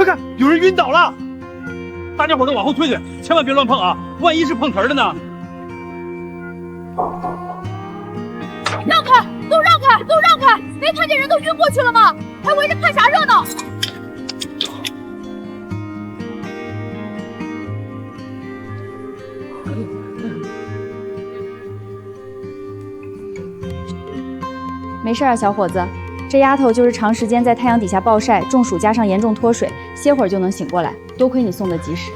快看，有人晕倒了！大家伙都往后退退，千万别乱碰啊，万一是碰瓷儿的呢？让开，都让开，都让开！没看见人都晕过去了吗？还围着看啥热闹？没事啊，小伙子，这丫头就是长时间在太阳底下暴晒，中暑加上严重脱水，歇会儿就能醒过来。多亏你送的及时。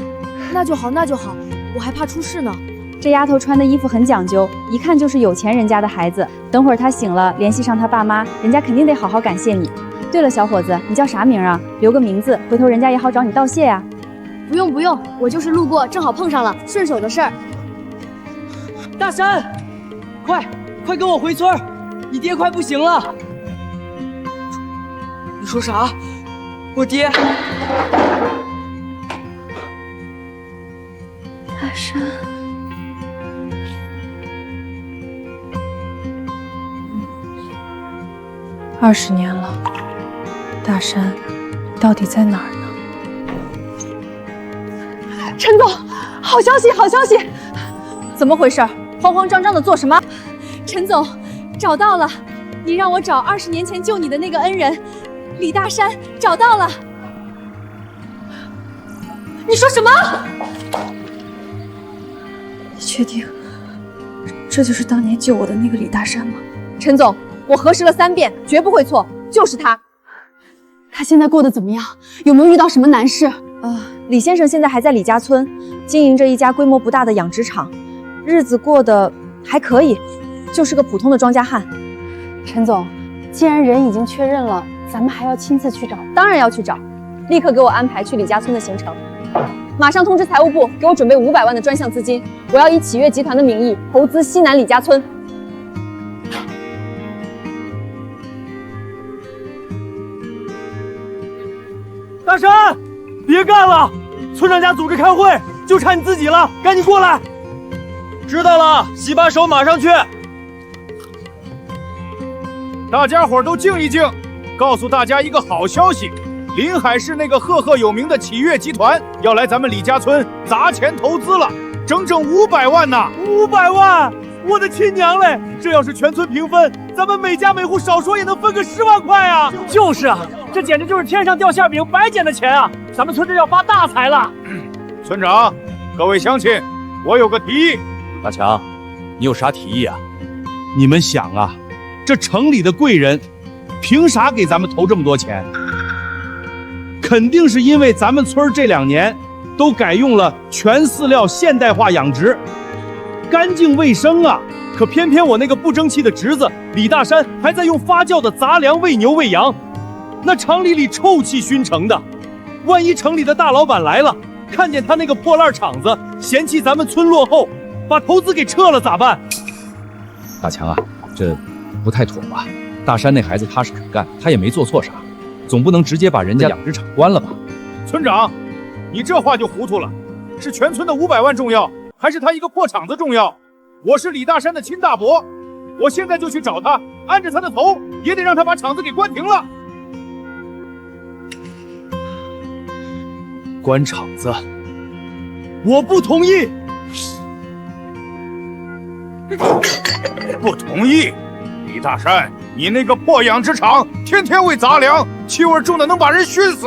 那就好，那就好，我还怕出事呢。这丫头穿的衣服很讲究，一看就是有钱人家的孩子。等会儿她醒了，联系上她爸妈，人家肯定得好好感谢你。对了，小伙子，你叫啥名啊？留个名字，回头人家也好找你道谢呀。不用不用，我就是路过，正好碰上了，顺手的事儿。大山，快跟我回村儿，你爹快不行了。你说啥？我爹？大山。20年了，大山到底在哪儿呢？陈总，好消息，好消息！怎么回事？慌慌张张的做什么？陈总，找到了，你让我找20年前救你的那个恩人，李大山，找到了。你说什么？你确定这就是当年救我的那个李大山吗？陈总，我核实了3遍，绝不会错，就是他。他现在过得怎么样？有没有遇到什么难事？李先生现在还在李家村，经营着一家规模不大的养殖场，日子过得还可以，就是个普通的庄稼汉。陈总，既然人已经确认了，咱们还要亲自去找？当然要去找，立刻给我安排去李家村的行程。马上通知财务部，给我准备500万的专项资金，我要以启悦集团的名义投资西南李家村。大山，别干了！村长家组织开会，就差你自己了，赶紧过来！知道了，洗把手，马上去。大家伙都静一静，告诉大家一个好消息。临海市那个赫赫有名的启悦集团要来咱们李家村砸钱投资了，整整500万呢！500万！我的亲娘嘞！这要是全村平分，咱们每家每户少说也能分个10万块啊！就是啊，这简直就是天上掉馅饼，白捡的钱啊！咱们村这要发大财了。村长，各位乡亲，我有个提议。大强，你有啥提议啊？你们想啊，这城里的贵人，凭啥给咱们投这么多钱？肯定是因为咱们村这2年都改用了全饲料现代化养殖，干净卫生啊！可偏偏我那个不争气的侄子李大山还在用发酵的杂粮喂牛喂羊，那厂里臭气熏成的。万一城里的大老板来了，看见他那个破烂厂子，嫌弃咱们村落后，把投资给撤了咋办？大强啊，这不太妥吧？大山那孩子踏实肯干，他也没做错啥，总不能直接把人家养殖场关了吧？村长，你这话就糊涂了，是全村的500万重要，还是他一个破厂子重要？我是李大山的亲大伯，我现在就去找他，按着他的头，也得让他把厂子给关停了。关厂子，我不同意。不同意？李大山，你那个破养殖场，天天喂杂粮，气味重的能把人熏死。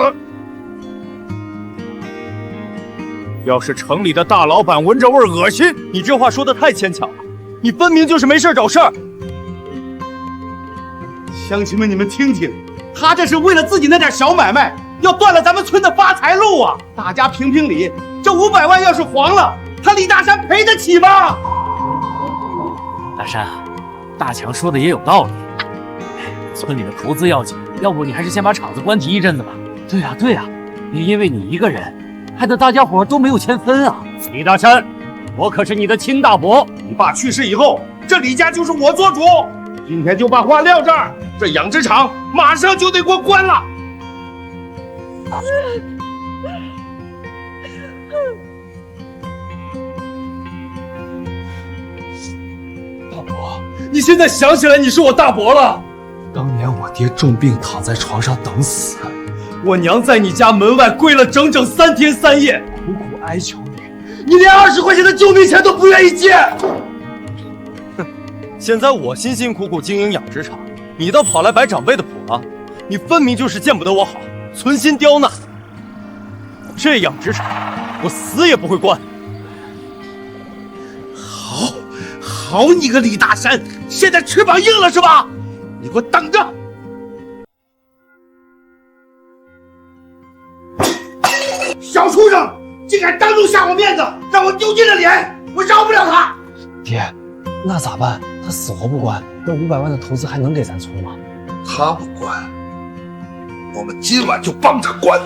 要是城里的大老板闻着味恶心，你这话说的太牵强了，你分明就是没事找事儿。乡亲们，你们听听，他这是为了自己那点小买卖，要断了咱们村的发财路啊！大家评评理，这500万要是黄了，他李大山赔得起吗？大山，大强说的也有道理，村里的投资要紧，要不你还是先把厂子关停一阵子吧。对呀，对呀，因为你一个人，害得大家伙都没有钱分啊！李大山，我可是你的亲大伯，你爸去世以后，这李家就是我做主。今天就把话撂这儿，这养殖场马上就得给我关了。大伯，你现在想起来你是我大伯了？当年我爹重病躺在床上等死，我娘在你家门外跪了整整3天3夜，苦苦哀求你连20块钱的救命钱都不愿意借。哼！现在我辛辛苦苦经营养殖场，你倒跑来摆长辈的谱了，你分明就是见不得我好，存心刁难。这养殖场，我死也不会关。好你个李大山，现在翅膀硬了是吧？你给我等着！小畜生，竟敢当众下我面子，让我丢尽了脸，我饶不了他！爹，那咋办？他死活不关，那500万的投资还能给咱存吗？他不关，我们今晚就帮他关。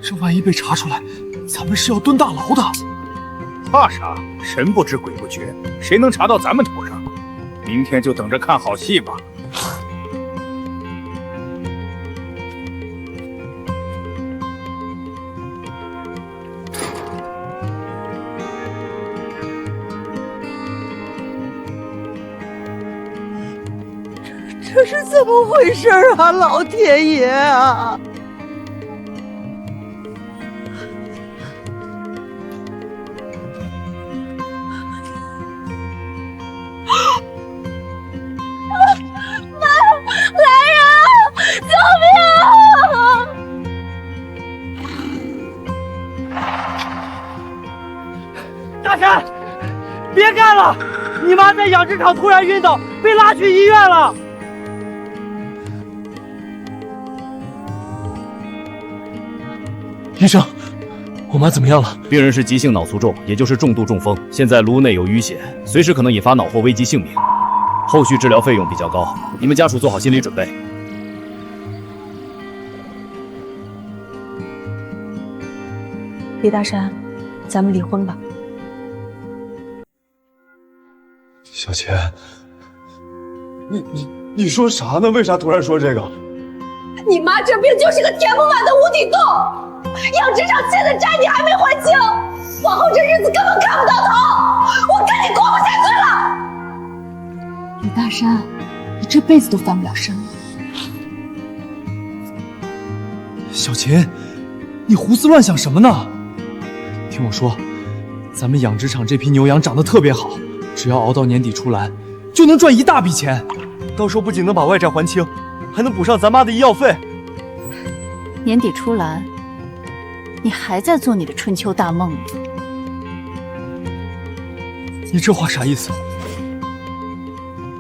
这万一被查出来，咱们是要蹲大牢的。怕啥？神不知鬼不觉，谁能查到咱们头上？明天就等着看好戏吧。这是怎么回事啊，老天爷啊！大山，别干了！你妈在养殖场突然晕倒，被拉去医院了。医生，我妈怎么样了？病人是急性脑卒中，也就是重度中风，现在颅内有淤血，随时可能引发脑后危及性命。后续治疗费用比较高，你们家属做好心理准备。李大山，咱们离婚吧。小钱，你说啥呢？为啥突然说这个？你妈这病就是个填不满的无底洞，养殖场欠的债你还没还清，往后这日子根本看不到头，我跟你过不下去了。李大山，你这辈子都翻不了身了。小秦，你胡思乱想什么呢？听我说，咱们养殖场这批牛羊长得特别好，只要熬到年底出栏，就能赚一大笔钱。到时候不仅能把外债还清，还能补上咱妈的医药费。年底出栏，你还在做你的春秋大梦呢。你这话啥意思？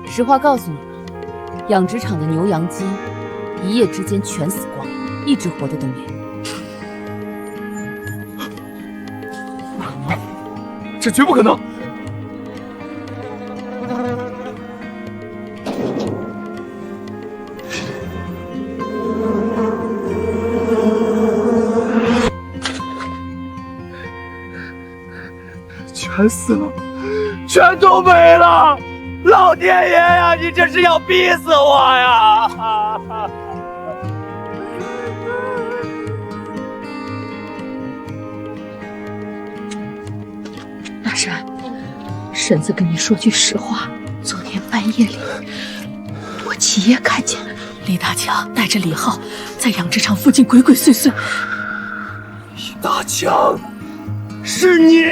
实话告诉你，养殖场的牛羊鸡一夜之间全死光，一只活的都没有。这绝不可能！全死了，全都没了！老天爷呀，你这是要逼死我呀！大山，婶子跟你说句实话，昨天半夜里，我亲眼看见李大强带着李浩在养殖场附近鬼鬼祟祟。李大强，是你！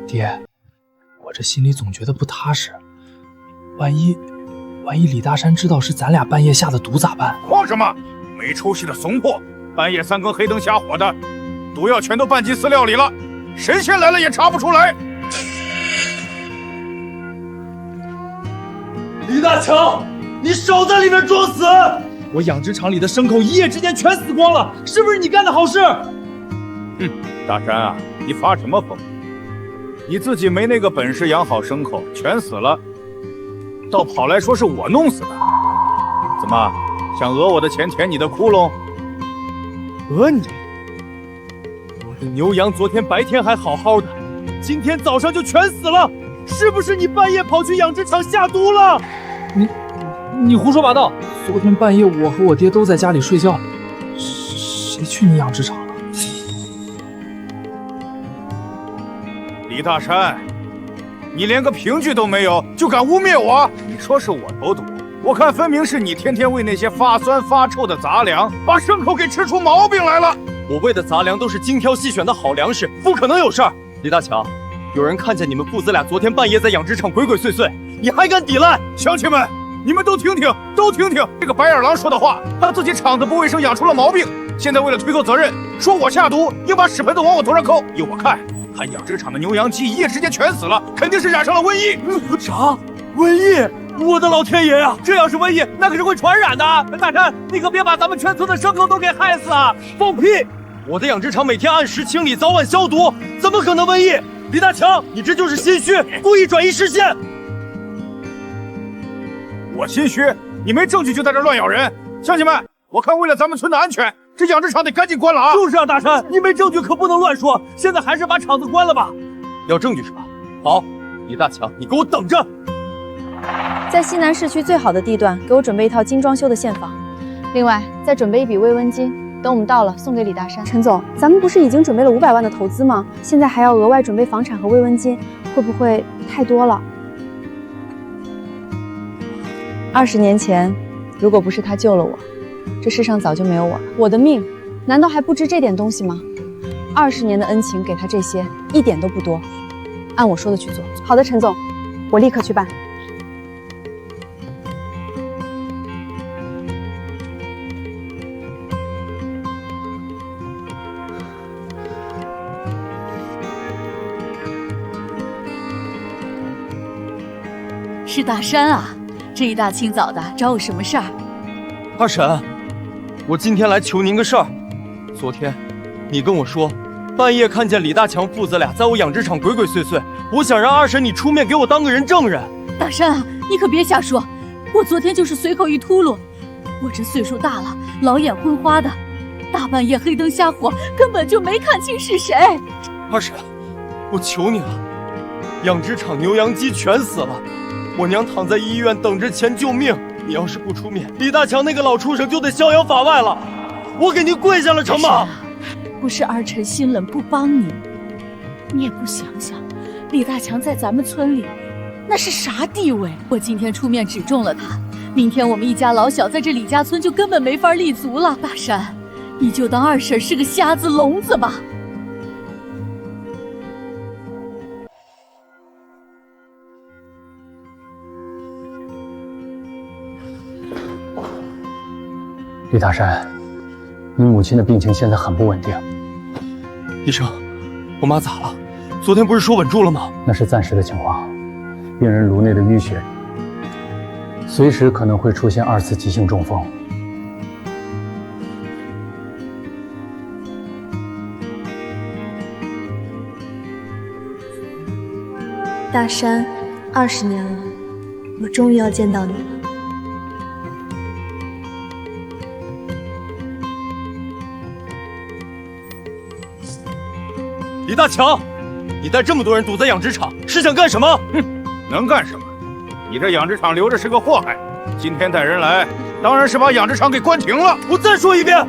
爹，我这心里总觉得不踏实，万一李大山知道是咱俩半夜下的毒咋办？慌什么？没出息的怂货！半夜3更黑灯瞎火的，毒药全都拌进饲料里了，神仙来了也查不出来。李大强，你少在里面装死！我养殖场里的牲口一夜之间全死光了，是不是你干的好事？大山啊，你发什么疯？你自己没那个本事养好牲口，全死了，倒跑来说是我弄死的，怎么想讹我的钱填你的窟窿？讹你？我的牛羊昨天白天还好好的，今天早上就全死了，是不是你半夜跑去养殖场下毒了？你胡说八道！昨天半夜我和我爹都在家里睡觉，谁去你养殖场了？李大山，你连个凭据都没有，就敢污蔑我？你说是我投毒，我看分明是你天天喂那些发酸发臭的杂粮，把牲口给吃出毛病来了。我喂的杂粮都是精挑细选的好粮食，不可能有事儿。李大强，有人看见你们父子俩昨天半夜在养殖场鬼鬼祟祟，你还敢抵赖？乡亲们，你们都听听这个白眼狼说的话，他自己厂子不卫生养出了毛病，现在为了推脱责任，说我下毒，又把屎盆子往我头上扣。依我看，他养殖场的牛羊鸡一夜之间全死了，肯定是染上了瘟疫。啥？瘟疫？我的老天爷呀！这要是瘟疫，那可是会传染的。大山，你可别把咱们全村的牲口都给害死啊！放屁！我的养殖场每天按时清理，早晚消毒，怎么可能瘟疫？李大强，你这就是心虚，故意转移视线。我心虚？你没证据就在这乱咬人！乡亲们，我看为了咱们村的安全，这养殖场得赶紧关了啊！就是啊，大山，你没证据可不能乱说。现在还是把厂子关了吧。要证据是吧？好，李大强，你给我等着。在西南市区最好的地段，给我准备一套精装修的现房，另外再准备一笔慰问金，等我们到了送给李大山。陈总，咱们不是已经准备了500万的投资吗？现在还要额外准备房产和慰问金，会不会太多了？20年前，如果不是他救了我，这世上早就没有我了。我的命难道还不值这点东西吗？20年的恩情给他这些，一点都不多。按我说的去做。好的，陈总，我立刻去办。是大山啊，这一大清早的找我什么事儿？二婶，我今天来求您个事儿。昨天你跟我说，半夜看见李大强父子俩在我养殖场鬼鬼祟祟，我想让二婶你出面给我当个人证人。大山啊，你可别瞎说，我昨天就是随口一秃噜，我这岁数大了，老眼昏花的，大半夜黑灯瞎火，根本就没看清是谁。二婶，我求你了，养殖场牛羊鸡全死了。我娘躺在医院等着钱救命，你要是不出面，李大强那个老畜生就得逍遥法外了。我给您跪下了，成吗？不是二臣心冷不帮你，你也不想想，李大强在咱们村里那是啥地位？我今天出面指中了他，明天我们一家老小在这李家村就根本没法立足了。大山，你就当二婶是个瞎子聋子吧。李大山，你母亲的病情现在很不稳定。医生，我妈咋了？昨天不是说稳住了吗？那是暂时的情况，病人颅内的淤血随时可能会出现2次急性中风。大山，20年了，我终于要见到你了。李大强，你带这么多人堵在养殖场，是想干什么？哼，能干什么？你这养殖场留着是个祸害，今天带人来，当然是把养殖场给关停了。我再说一遍，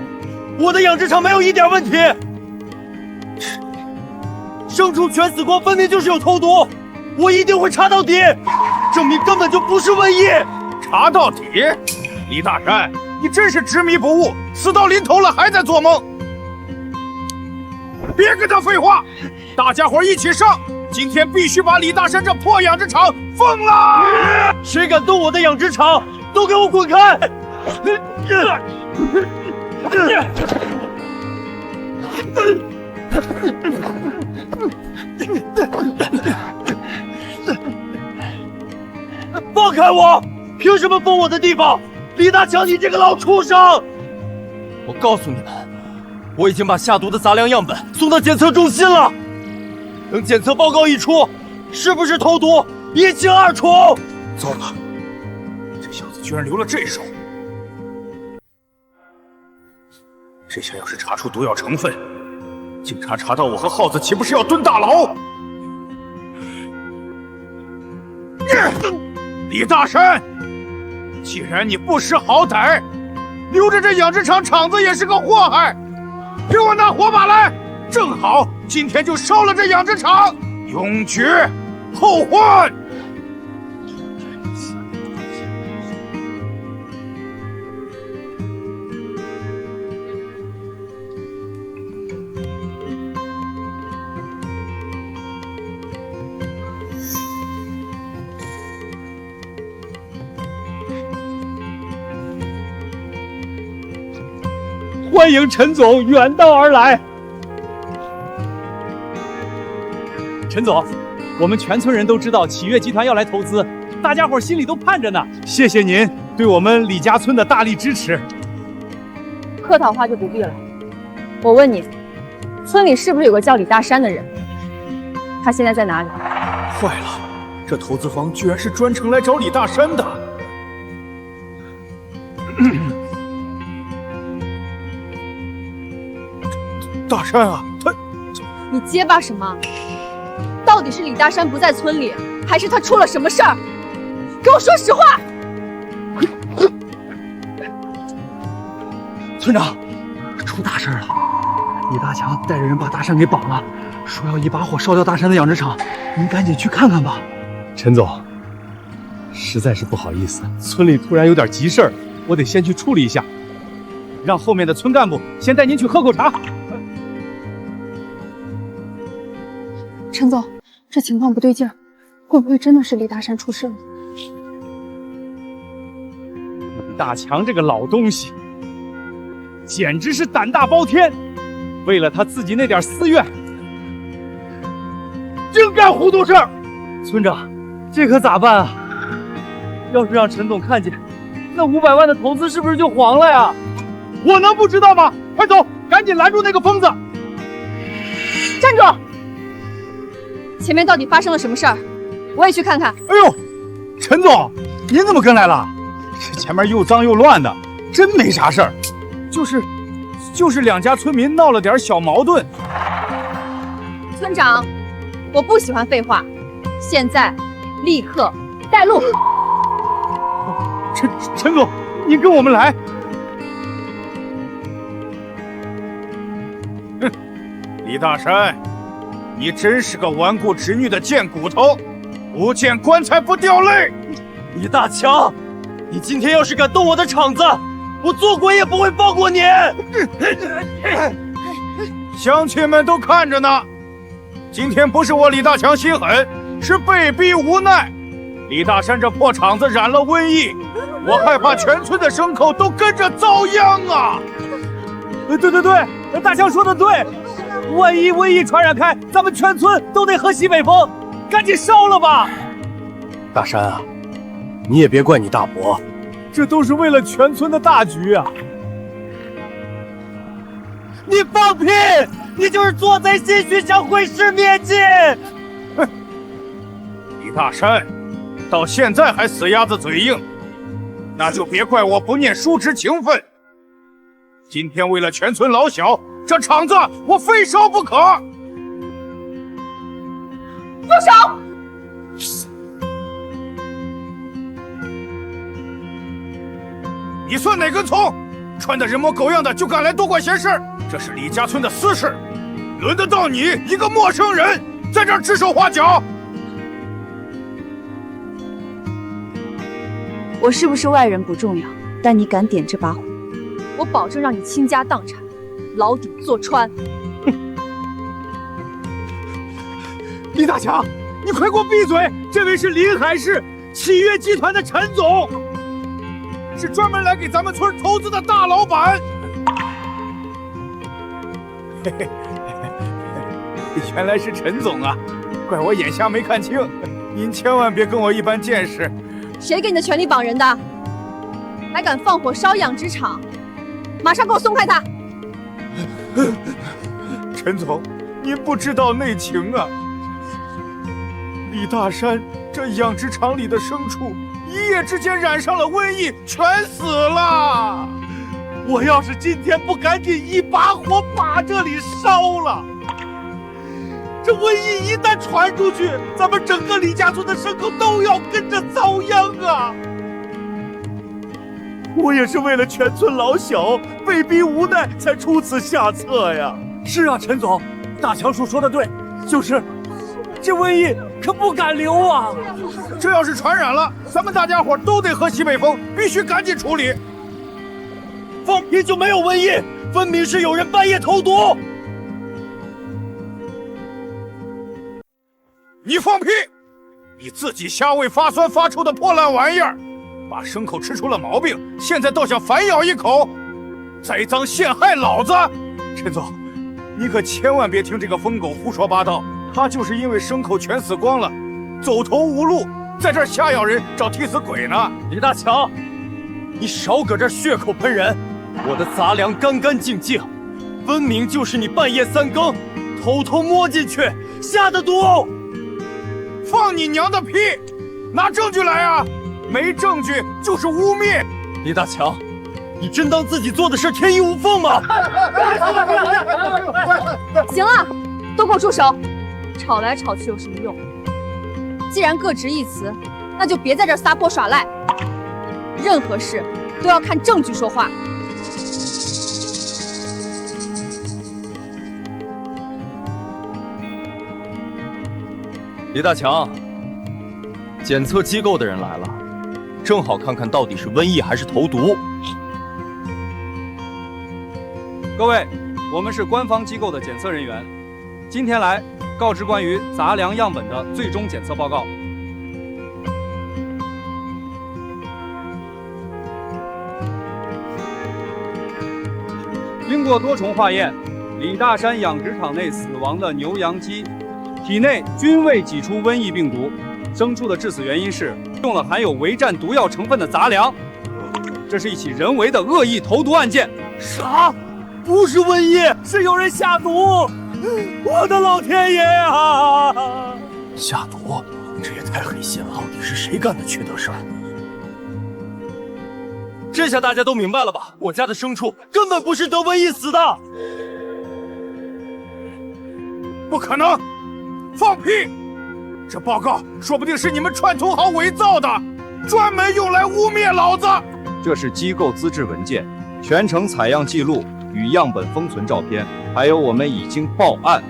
我的养殖场没有一点问题。牲畜全死光，分明就是有投毒，我一定会查到底，证明根本就不是瘟疫。查到底？李大山，你真是执迷不悟，死到临头了还在做梦。别跟他废话，大家伙一起上！今天必须把李大山这破养殖场封了！谁敢动我的养殖场，都给我滚开！放开我！凭什么封我的地方？李大强，你这个老畜生！我告诉你们，我已经把下毒的杂粮样本送到检测中心了，等检测报告一出，是不是投毒，一清二楚。糟了，这小子居然留了这手！这下要是查出毒药成分，警察查到我和耗子，岂不是要蹲大牢？李大山，既然你不识好歹，留着这养殖场厂子也是个祸害。给我拿火把来，正好今天就烧了这养殖场，永绝后患。欢迎陈总远道而来。陈总，我们全村人都知道启悦集团要来投资，大家伙心里都盼着呢。谢谢您对我们李家村的大力支持。客套话就不必了。我问你，村里是不是有个叫李大山的人？他现在在哪里？坏了，这投资方居然是专程来找李大山的。大山啊，你结巴什么？到底是李大山不在村里，还是他出了什么事儿？给我说实话！村长，出大事了！李大强带着人把大山给绑了，说要一把火烧掉大山的养殖场，您赶紧去看看吧。陈总，实在是不好意思，村里突然有点急事儿，我得先去处理一下，让后面的村干部先带您去喝口茶。陈总，这情况不对劲儿，会不会真的是李大山出事了？李大强这个老东西，简直是胆大包天，为了他自己那点私怨，净干糊涂事儿。村长，这可咋办啊？要是让陈总看见，那500万的投资是不是就黄了呀？我能不知道吗？快走，赶紧拦住那个疯子！站住！前面到底发生了什么事儿？我也去看看。哎呦，陈总，您怎么跟来了？这前面又脏又乱的，真没啥事儿，就是两家村民闹了点小矛盾。村长，我不喜欢废话，现在立刻带路。陈总，您跟我们来。哼，李大山，你真是个顽固执拗的贱骨头，不见棺材不掉泪。李大强，你今天要是敢动我的厂子，我做鬼也不会放过你！乡亲们都看着呢，今天不是我李大强心狠，是被逼无奈。李大山这破厂子染了瘟疫，我害怕全村的牲口都跟着遭殃啊！对，大强说的对，万一瘟疫传染开，咱们全村都得喝西北风，赶紧烧了吧！大山啊，你也别怪你大伯，这都是为了全村的大局啊！你放屁！你就是做贼心虚，想毁尸灭迹！哼，李大山，到现在还死鸭子嘴硬，那就别怪我不念叔侄情分。今天为了全村老小，这厂子我非烧不可！住手！你算哪根葱？穿得人模狗样的就敢来多管闲事，这是李家村的私事，轮得到你一个陌生人在这儿指手画脚？我是不是外人不重要，但你敢点这把火，我保证让你倾家荡产，牢底坐穿。李大强，你快给我闭嘴！这位是临海市启悦集团的陈总，是专门来给咱们村投资的大老板。嘿嘿，原来是陈总啊，怪我眼瞎没看清。您千万别跟我一般见识。谁给你的权力绑人的？还敢放火烧养殖场？马上给我松开他！陈总，您不知道内情啊。李大山这养殖场里的牲畜一夜之间染上了瘟疫，全死了。我要是今天不赶紧一把火把这里烧了，这瘟疫一旦传出去，咱们整个李家村的牲口都要跟着遭殃啊！我也是为了全村老小，被逼无奈才出此下策呀。是啊，陈总，大强叔说的对，就是这瘟疫可不敢留啊！这要是传染了，咱们大家伙都得喝西北风，必须赶紧处理。放屁就没有瘟疫，分明是有人半夜投毒。你放屁！你自己瞎喂发酸发臭的破烂玩意儿，把牲口吃出了毛病，现在倒想反咬一口，栽赃陷害老子！陈总，你可千万别听这个疯狗胡说八道，他就是因为牲口全死光了，走投无路，在这儿瞎咬人找替死鬼呢。李大强，你少搁这儿血口喷人！我的杂粮干干净净，分明就是你半夜3更偷偷摸进去下的毒！放你娘的屁！拿证据来啊！没证据就是污蔑！李大强，你真当自己做的事天衣无缝吗？行了，都给我住手！吵来吵去有什么用？既然各执一词，那就别在这儿撒泼耍赖。任何事都要看证据说话。李大强，检测机构的人来了，正好看看到底是瘟疫还是投毒。各位，我们是官方机构的检测人员，今天来告知关于杂粮样本的最终检测报告。经过多重化验，李大山养殖场内死亡的牛羊鸡体内均未检出瘟疫病毒，牲畜的致死原因是用了含有围战毒药成分的杂粮，这是一起人为的恶意投毒案件。啥？不是瘟疫，是有人下毒！我的老天爷呀！下毒，这也太黑心了！到底是谁干的缺德事儿？这下大家都明白了吧？我家的牲畜根本不是得瘟疫死的！不可能！放屁！这报告说不定是你们串通好伪造的，专门用来污蔑老子！这是机构资质文件，全程采样记录与样本封存照片，还有我们已经报案，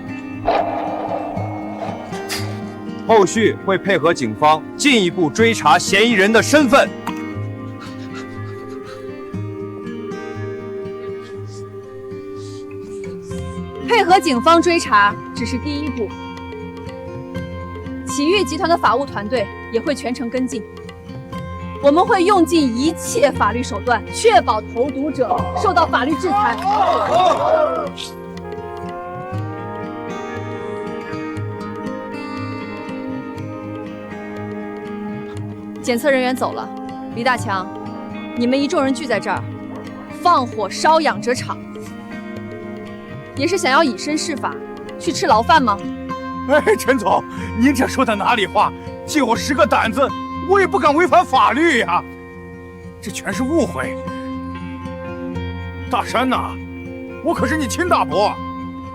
后续会配合警方进一步追查嫌疑人的身份。配合警方追查只是第一步，启悦集团的法务团队也会全程跟进。我们会用尽一切法律手段，确保投毒者受到法律制裁。检测人员走了，李大强，你们一众人聚在这儿，放火烧养殖场，也是想要以身试法，去吃牢饭吗？哎，陈总，您这说的哪里话？借我10个胆子，我也不敢违反法律呀！这全是误会。大山呐，我可是你亲大伯，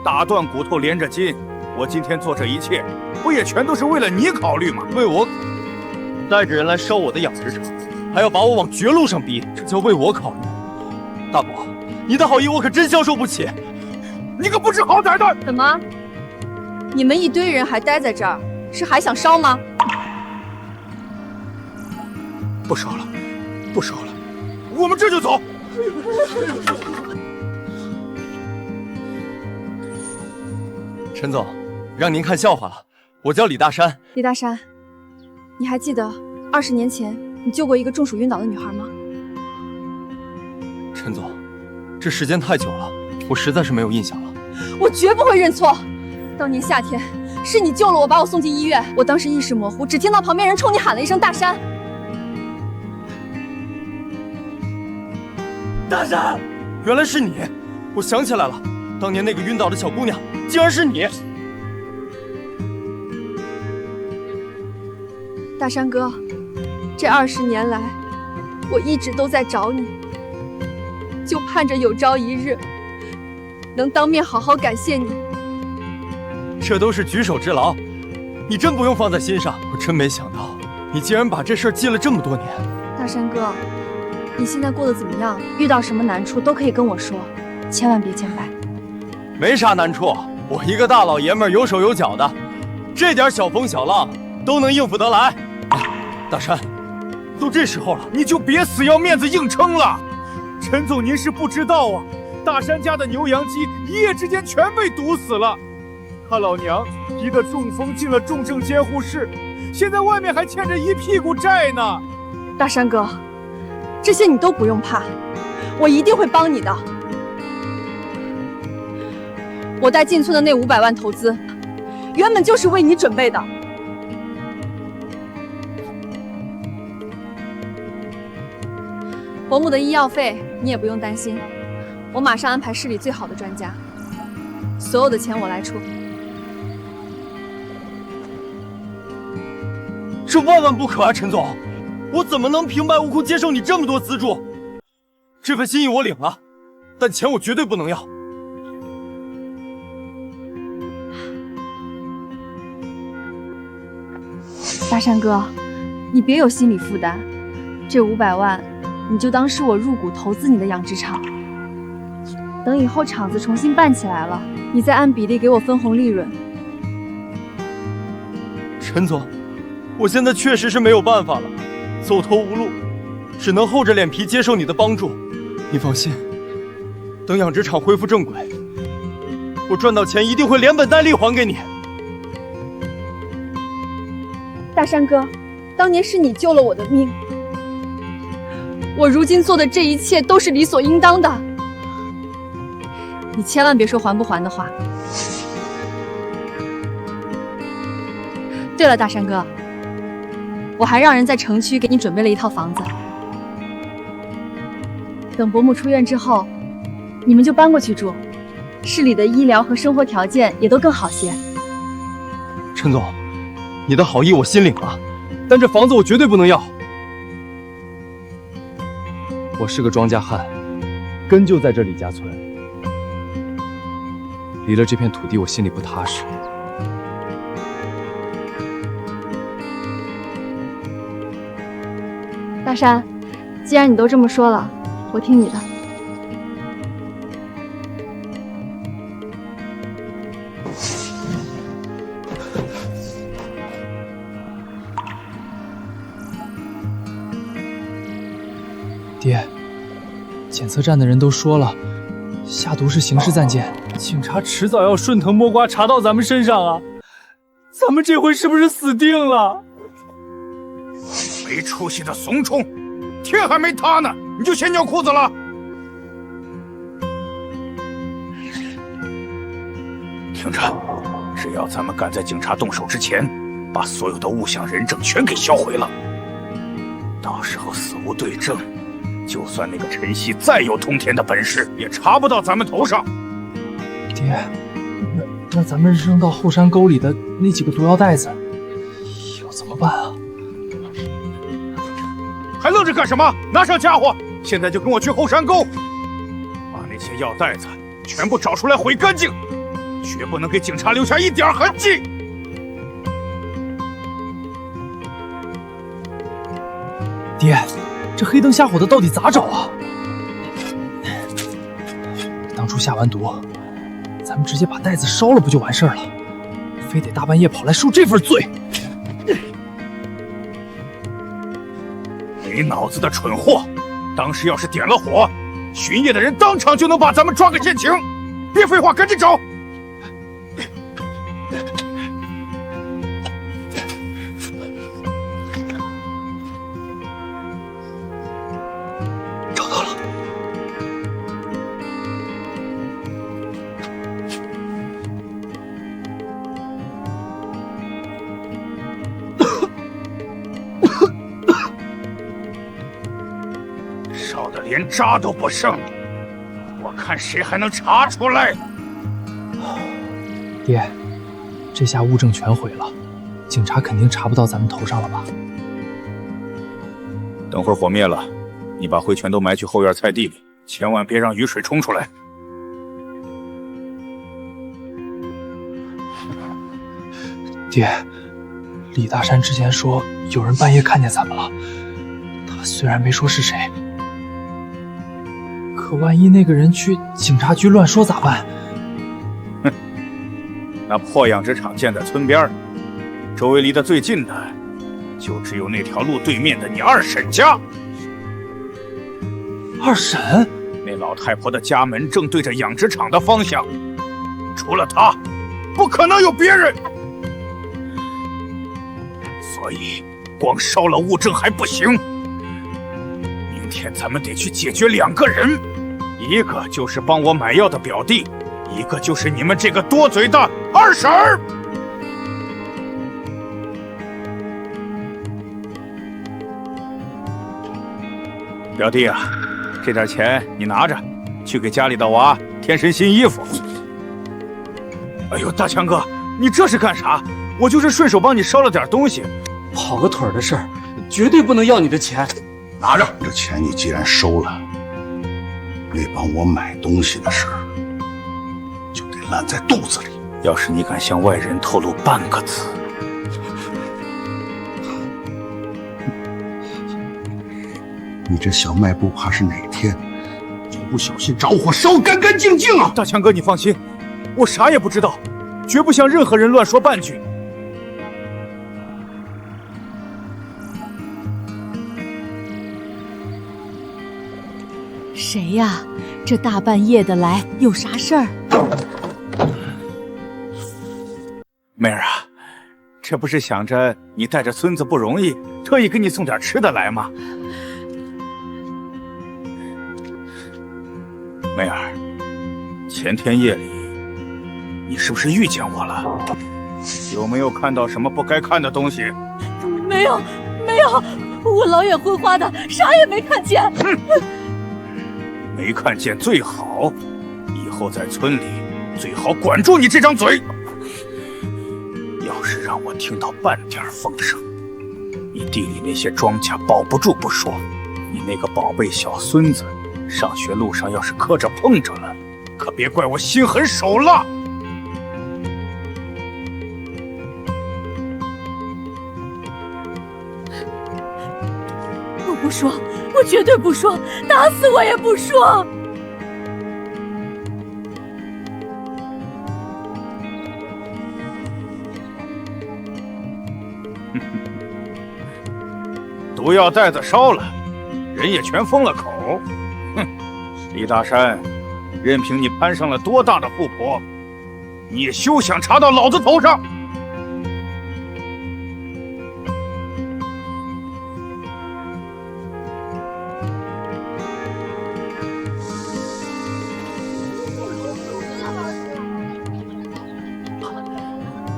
打断骨头连着筋，我今天做这一切，不也全都是为了你考虑吗？为我带着人来烧我的养殖场，还要把我往绝路上逼，这叫为我考虑。大伯，你的好意我可真消受不起。你个不知好歹的！怎么？你们一堆人还待在这儿，是还想烧吗？不烧了，不烧了，我们这就走。陈总，让您看笑话了。我叫李大山。李大山，你还记得20年前你救过一个中暑晕倒的女孩吗？陈总，这时间太久了，我实在是没有印象了。我绝不会认错。当年夏天，是你救了我，把我送进医院。我当时意识模糊，只听到旁边人冲你喊了一声“大山”。大山，原来是你！我想起来了，当年那个晕倒的小姑娘，竟然是你！大山哥，这20年来，我一直都在找你，就盼着有朝一日能当面好好感谢你。这都是举手之劳，你真不用放在心上。我真没想到，你竟然把这事儿记了这么多年。大山哥，你现在过得怎么样？遇到什么难处都可以跟我说，千万别见败。没啥难处，我一个大老爷们儿有手有脚的，这点小风小浪都能应付得来。大山，都这时候了，你就别死要面子硬撑了。陈总，您是不知道啊，大山家的牛羊鸡一夜之间全被毒死了，他老娘急得中风进了重症监护室，现在外面还欠着一屁股债呢。大山哥，这些你都不用怕，我一定会帮你的。我带进村的那500万投资，原本就是为你准备的。伯母的医药费你也不用担心，我马上安排市里最好的专家，所有的钱我来出。这万万不可啊，陈总！我怎么能平白无故接受你这么多资助？这份心意我领了，但钱我绝对不能要。大山哥，你别有心理负担，这500万你就当是我入股投资你的养殖场，等以后厂子重新办起来了，你再按比例给我分红利润。陈总，我现在确实是没有办法了，走投无路，只能厚着脸皮接受你的帮助。你放心，等养殖场恢复正轨，我赚到钱一定会连本带利还给你。大山哥，当年是你救了我的命，我如今做的这一切都是理所应当的。你千万别说还不还的话。对了，大山哥，我还让人在城区给你准备了一套房子，等伯母出院之后，你们就搬过去住，市里的医疗和生活条件也都更好些。陈总，你的好意我心领了，但这房子我绝对不能要。我是个庄稼汉，根就在这李家村，离了这片土地我心里不踏实。大山，既然你都这么说了，我听你的。爹，检测站的人都说了，下毒是刑事案件，警察迟早要顺藤摸瓜查到咱们身上啊！咱们这回是不是死定了？没出息的怂虫，天还没塌呢，你就先尿裤子了。听着，只要咱们赶在警察动手之前，把所有的物象人证全给销毁了，到时候死无对证，就算那个陈曦再有通天的本事，也查不到咱们头上。爹，那咱们扔到后山沟里的那几个毒药袋子，要怎么办啊？还愣着干什么？拿上家伙，现在就跟我去后山沟，把那些药袋子全部找出来毁干净，绝不能给警察留下一点痕迹。爹，这黑灯瞎火的到底咋找啊？当初下完毒，咱们直接把袋子烧了不就完事儿了？非得大半夜跑来受这份罪？没脑子的蠢货！当时要是点了火，巡夜的人当场就能把咱们抓个现行。别废话，赶紧找！找到了！烧得连渣都不剩，我看谁还能查出来。爹，这下物证全毁了，警察肯定查不到咱们头上了吧？等会儿火灭了，你把灰全都埋去后院菜地里，千万别让雨水冲出来。爹，李大山之前说有人半夜看见咱们了，他虽然没说是谁，可万一那个人去警察局乱说咋办？哼，那破养殖场建在村边，周围离得最近的就只有那条路对面的你二婶家。二婶？那老太婆的家门正对着养殖场的方向，除了她，不可能有别人。所以，光烧了物证还不行。明天咱们得去解决2个人，一个就是帮我买药的表弟，一个就是你们这个多嘴的二婶儿。表弟啊，这点钱你拿着，去给家里的娃添身新衣服。哎呦，大强哥，你这是干啥？我就是顺手帮你捎了点东西。跑个腿儿的事儿，绝对不能要你的钱。拿着，这钱你既然收了，那帮我买东西的事儿就得烂在肚子里。要是你敢向外人透露半个字，你这小卖部怕是哪天就不小心着火烧干干净净啊！大强哥，你放心，我啥也不知道，绝不向任何人乱说半句。谁呀？这大半夜的来，有啥事儿？妹儿啊，这不是想着你带着孙子不容易，特意给你送点吃的来吗？妹儿，前天夜里你是不是遇见我了？有没有看到什么不该看的东西？没有，没有，我老眼昏花的，啥也没看见。哼，没看见最好，以后在村里最好管住你这张嘴。要是让我听到半点风声，你地里那些庄稼保不住不说，你那个宝贝小孙子上学路上要是磕着碰着了，可别怪我心狠手辣。我不说，我绝对不说，打死我也不说。毒药袋子烧了，人也全封了口。哼，李大山，任凭你攀上了多大的富婆，你也休想查到老子头上。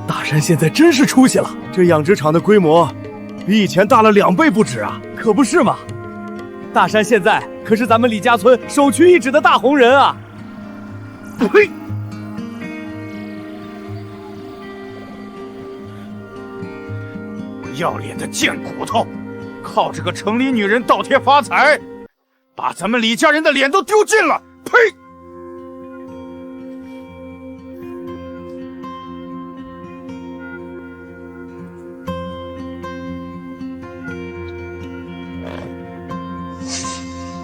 大山现在真是出息了，这养殖场的规模比以前大了2倍不止啊！可不是嘛，大山现在可是咱们李家村首屈一指的大红人啊！呸！不要脸的贱骨头，靠这个城里女人倒贴发财，把咱们李家人的脸都丢尽了！呸！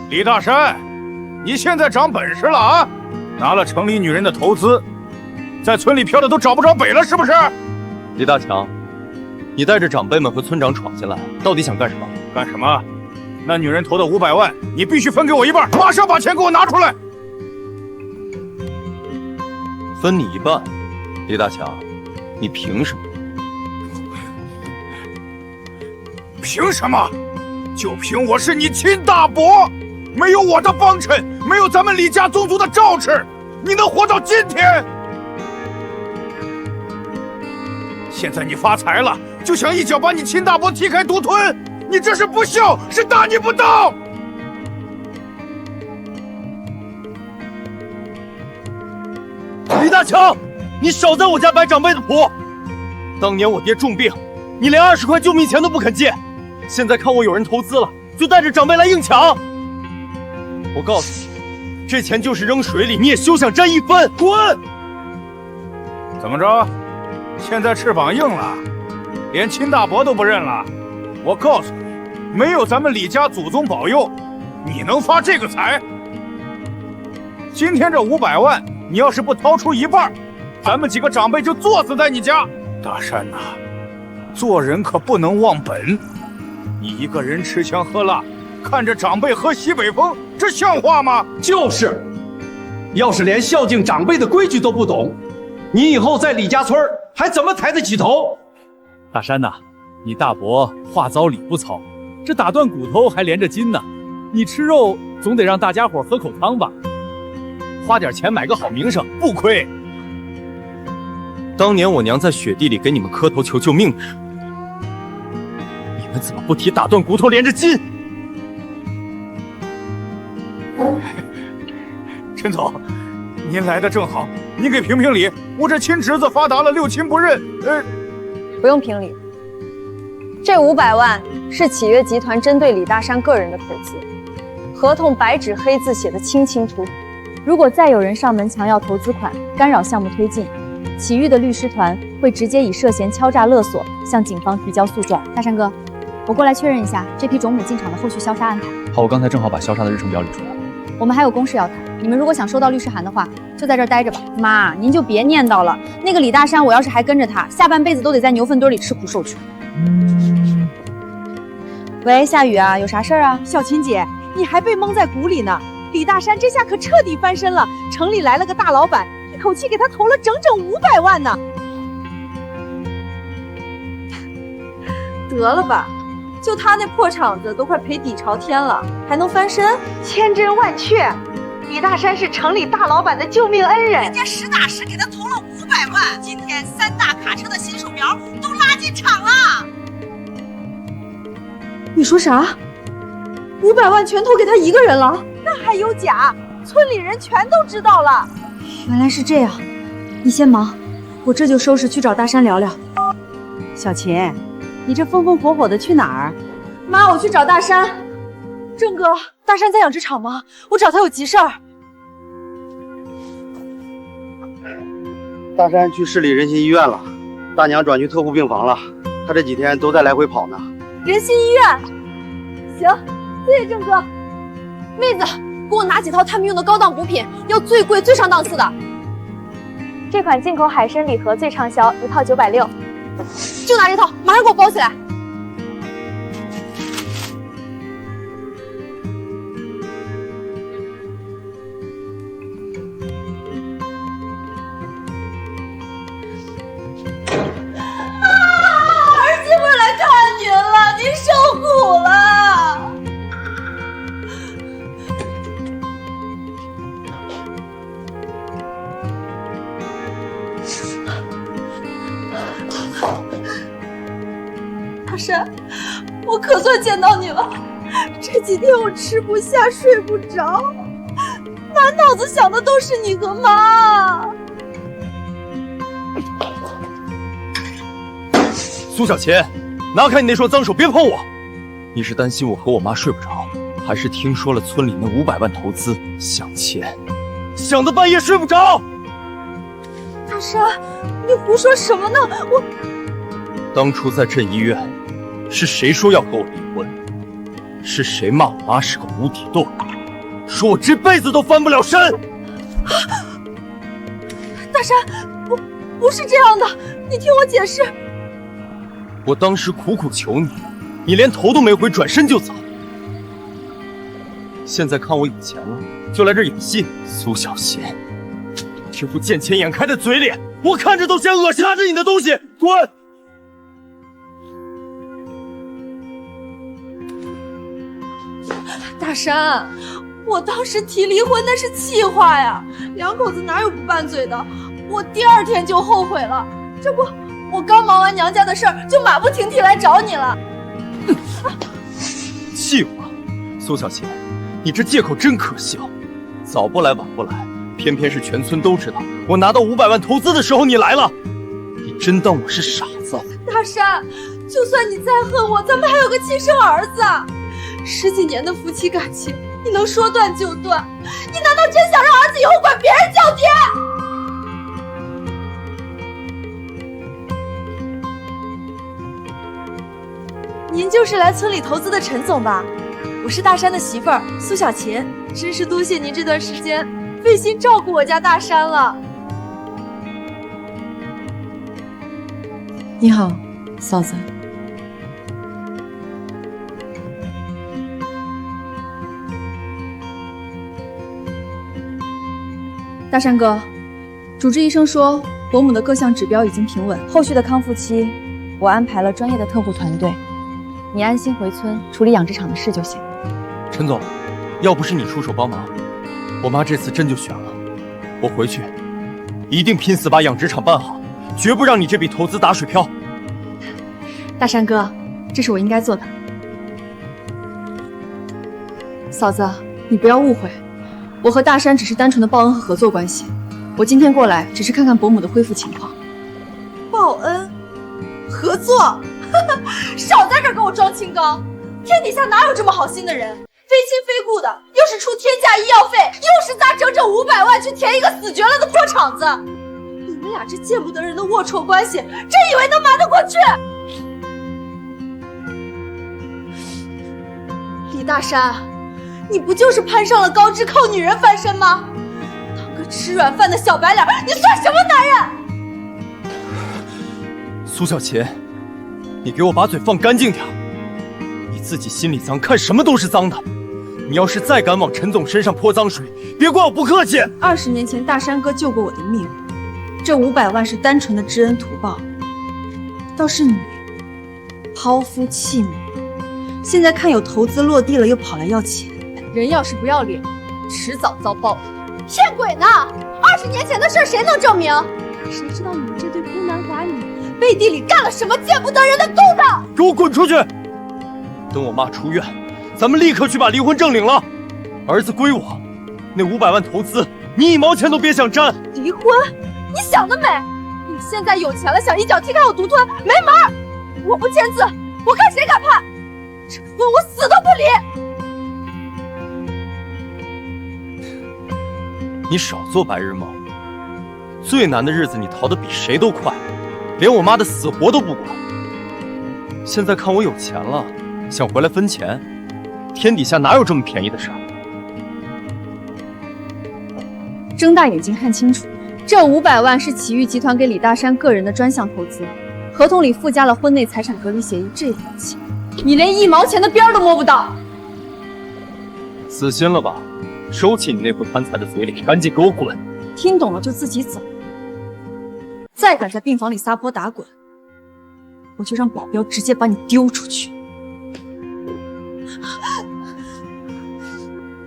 李大山，你现在长本事了啊！拿了城里女人的投资，在村里飘的都找不着北了，是不是？李大强，你带着长辈们和村长闯进来，到底想干什么？干什么？那女人投的500万，你必须分给我一半，马上把钱给我拿出来！分你一半？李大强，你凭什么？凭什么？就凭我是你亲大伯！没有我的帮衬，没有咱们李家宗族的罩持，你能活到今天？现在你发财了，就想一脚把你亲大伯踢开独吞，你这是不孝，是大逆不道！李大强，你少在我家摆长辈的谱！当年我爹重病，你连20块救命钱都不肯借，现在看我有人投资了，就带着长辈来硬抢。我告诉你，这钱就是扔水里，你也休想沾一分！滚！怎么着？现在翅膀硬了，连亲大伯都不认了。我告诉你，没有咱们李家祖宗保佑，你能发这个财？今天这500万，你要是不掏出一半，咱们几个长辈就作死在你家。大山呐，做人可不能忘本。你一个人吃香喝辣，看着长辈喝西北风，这像话吗？就是，要是连孝敬长辈的规矩都不懂，你以后在李家村还怎么抬得起头？大山呐，你大伯话糙理不糙，这打断骨头还连着筋呢。你吃肉总得让大家伙喝口汤吧？花点钱买个好名声，不亏。当年我娘在雪地里给你们磕头求救命时，你们怎么不提打断骨头连着筋？陈总，您来的正好，您给评评理，我这亲侄子发达了，六亲不认。不用评理，这500万是启悦集团针对李大山个人的投资，合同白纸黑字写得清清楚楚。如果再有人上门强要投资款，干扰项目推进，启裕的律师团会直接以涉嫌敲诈勒索向警方提交诉状。大山哥，我过来确认一下这批种母进场的后续消杀安排。好，我刚才正好把消杀的日程表理出来了。我们还有公事要谈，你们如果想收到律师函的话，就在这儿待着吧。妈，您就别念叨了。那个李大山，我要是还跟着他，下半辈子都得在牛粪堆里吃苦受去。喂，夏雨啊，有啥事儿啊？小琴姐，你还被蒙在鼓里呢。李大山这下可彻底翻身了，城里来了个大老板，一口气给他投了整整500万呢。得了吧，就他那破厂子都快赔底朝天了，还能翻身？千真万确，李大山是城里大老板的救命恩人，人家实打实给他投了500万。今天3大卡车的新手苗都拉进厂了。你说啥？500万全投给他一个人了？那还有假？村里人全都知道了。原来是这样，你先忙，我这就收拾去找大山聊聊。小琴，你这风风火火的去哪儿？妈，我去找大山。郑哥，大山在养殖场吗？我找他有急事儿。大山去市里仁心医院了，大娘转去特护病房了，他这几天都在来回跑呢。仁心医院，行，谢谢郑哥。妹子，给我拿几套他们用的高档补品，要最贵最上档次的。这款进口海参礼盒最畅销，一套960，就拿这套，马上给我包起来。儿媳妇来看您了，您受苦了。大山，我可算见到你了。这几天我吃不下睡不着，满脑子想的都是你和妈。苏小琴，拿开你那双脏手，别碰我！你是担心我和我妈睡不着，还是听说了村里那500万投资想钱，想得半夜睡不着？大山，你胡说什么呢？我当初在镇医院，是谁说要和我离婚？是谁骂我妈是个无底洞，说我这辈子都翻不了身？大山，不是这样的，你听我解释。我当时苦苦求你，你连头都没回，转身就走。现在看我有钱了，就来这儿演戏。苏小琴，这副见钱眼开的嘴脸，我看着都嫌恶心。拿着你的东西，滚！大山，我当时提离婚那是气话呀，两口子哪有不拌嘴的？我第2天就后悔了，这不，我刚忙完娘家的事儿，就马不停蹄来找你了。气话，苏小琴，你这借口真可笑。早不来晚不来，偏偏是全村都知道我拿到500万投资的时候你来了。你真当我是傻子？大山，就算你再恨我，咱们还有个亲生儿子，10几年的夫妻感情，你能说断就断？你难道真想让儿子以后管别人叫爹？您就是来村里投资的陈总吧？我是大山的媳妇儿苏小琴，真是多谢您这段时间费心照顾我家大山了。你好，嫂子。大山哥，主治医生说伯母的各项指标已经平稳，后续的康复期我安排了专业的特护团队，你安心回村处理养殖场的事就行。陈总，要不是你出手帮忙，我妈这次真就悬了。我回去一定拼死把养殖场办好，绝不让你这笔投资打水漂。大山哥，这是我应该做的。嫂子，你不要误会，我和大山只是单纯的报恩和合作关系。我今天过来只是看看伯母的恢复情况。报恩，合作，少在这儿给我装清高！天底下哪有这么好心的人？非亲非故的，又是出天价医药费，又是砸整整500万去填一个死绝了的破厂子。你们俩这见不得人的龌龊关系，真以为能瞒得过去？李大山，你不就是攀上了高枝靠女人翻身吗？当个吃软饭的小白脸，你算什么男人？苏小琴，你给我把嘴放干净点，你自己心里脏，看什么都是脏的。你要是再敢往陈总身上泼脏水，别怪我不客气。20年前大山哥救过我的命，这500万是单纯的知恩图报，倒是你抛夫弃母，现在看有投资落地了又跑来要钱，人要是不要脸，迟早遭报应。骗鬼呢！20年前的事谁能证明？谁知道你们这对孤男寡女背地里干了什么见不得人的勾当？给我滚出去！等我妈出院，咱们立刻去把离婚证领了，儿子归我。那500万投资，你1毛钱都别想沾。离婚？你想得美！你现在有钱了，想一脚踢开我独吞，没门儿！我不签字，我看谁敢判！这个婚我死都不离！你少做白日梦，最难的日子你逃得比谁都快，连我妈的死活都不管。现在看我有钱了，想回来分钱，天底下哪有这么便宜的事儿？睁大眼睛看清楚，这500万是启域集团给李大山个人的专项投资，合同里附加了婚内财产隔离协议，这笔钱你连1毛钱的边儿都摸不到。死心了吧？收起你那副贪财的嘴脸，赶紧给我滚！听懂了就自己走，再敢在病房里撒泼打滚，我就让保镖直接把你丢出去。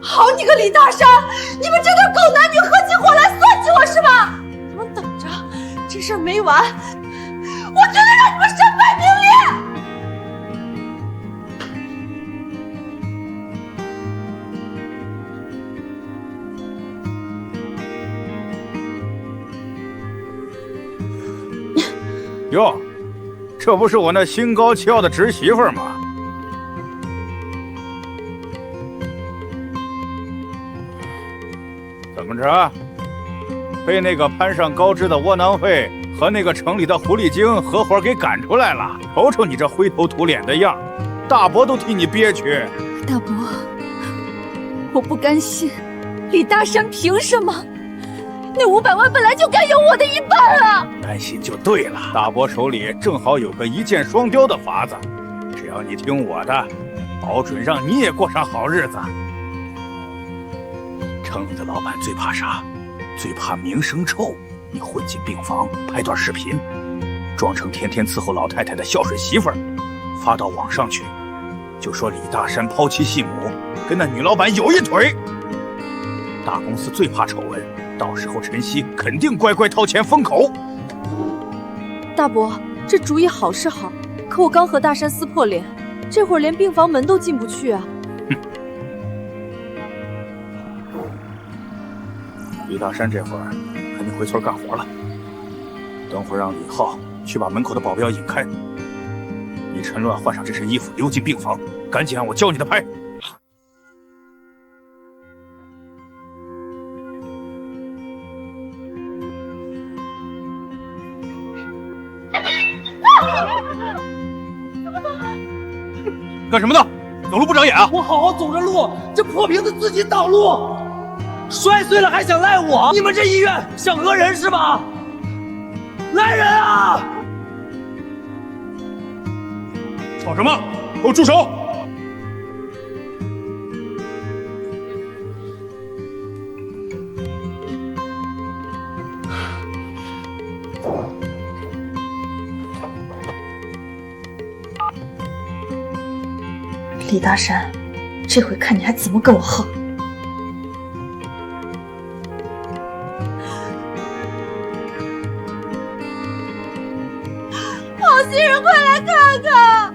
好你个李大山，你们这对狗男女合起伙来算计我是吧？你们等着，这事儿没完，我绝对让你们身败名裂！哟，这不是我那心高气傲的侄媳妇吗？怎么着？被那个攀上高枝的窝囊废和那个城里的狐狸精合伙给赶出来了？瞅瞅你这灰头土脸的样，大伯都替你憋屈。大伯，我不甘心，李大山凭什么？那500万本来就该有我的一半啊！甘心就对了，大伯手里正好有个一箭双雕的法子，只要你听我的，保准让你也过上好日子。城里的老板最怕啥？最怕名声臭。你混进病房拍段视频，装成天天伺候老太太的孝顺媳妇儿，发到网上去，就说李大山抛妻弃母，跟那女老板有一腿。大公司最怕丑闻，到时候陈曦肯定乖乖掏钱封口。大伯，这主意好是好，可我刚和大山撕破脸，这会儿连病房门都进不去啊！李大山这会儿肯定回村干活了，等会儿让李浩去把门口的保镖引开。你趁乱换上这身衣服，溜进病房，赶紧按我教你的拍。干什么呢？走路不长眼啊！我好好走着路，这破瓶子自己挡路，摔碎了还想赖我？你们这医院想讹人是吧？来人啊！吵什么？给我住手！李大山，这回看你还怎么跟我横！好心人，快来看看！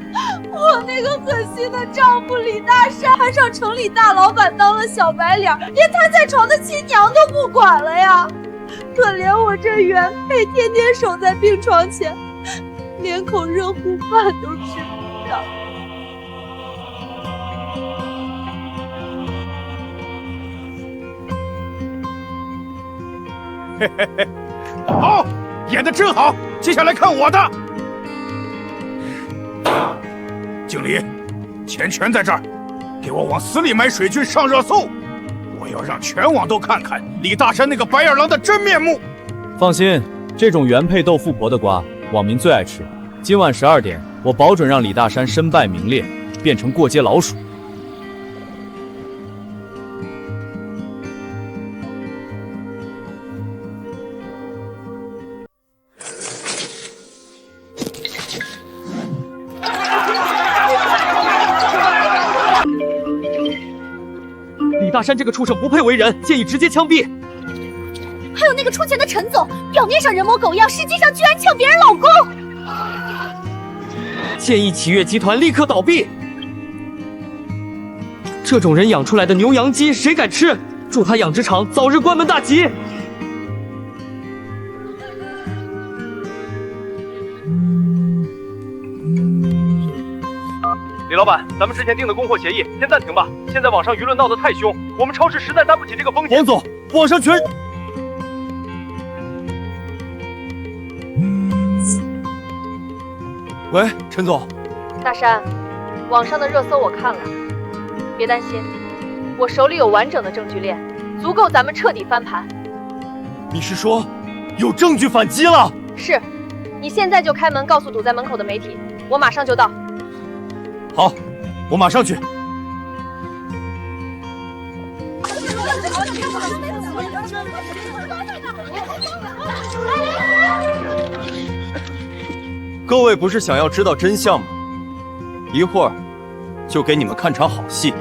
我那个狠心的丈夫李大山，还上城里大老板当了小白脸，连瘫在床的亲娘都不管了呀！可怜我这原配，天天守在病床前，连口热乎饭都吃不上。嘿嘿嘿，好，演得真好！接下来看我的。经理，钱全在这儿，给我往死里买水军上热搜！我要让全网都看看李大山那个白眼狼的真面目！放心，这种原配豆富婆的瓜，网民最爱吃。今晚12点，我保准让李大山身败名裂，变成过街老鼠。李大山这个畜生不配为人，建议直接枪毙。还有那个出钱的陈总，表面上人模狗样，实际上居然抢别人老公。建议启悦集团立刻倒闭。这种人养出来的牛羊鸡，谁敢吃？祝他养殖场早日关门大吉。李老板，咱们之前订的供货协议先暂停吧。现在网上舆论闹得太凶，我们超市实在担不起这个风险。王总，网上全……喂，陈总。大山，网上的热搜我看了，别担心，我手里有完整的证据链，足够咱们彻底翻盘。你是说有证据反击了？是，你现在就开门告诉堵在门口的媒体，我马上就到。好，我马上去。各位不是想要知道真相吗？一会儿就给你们看场好戏。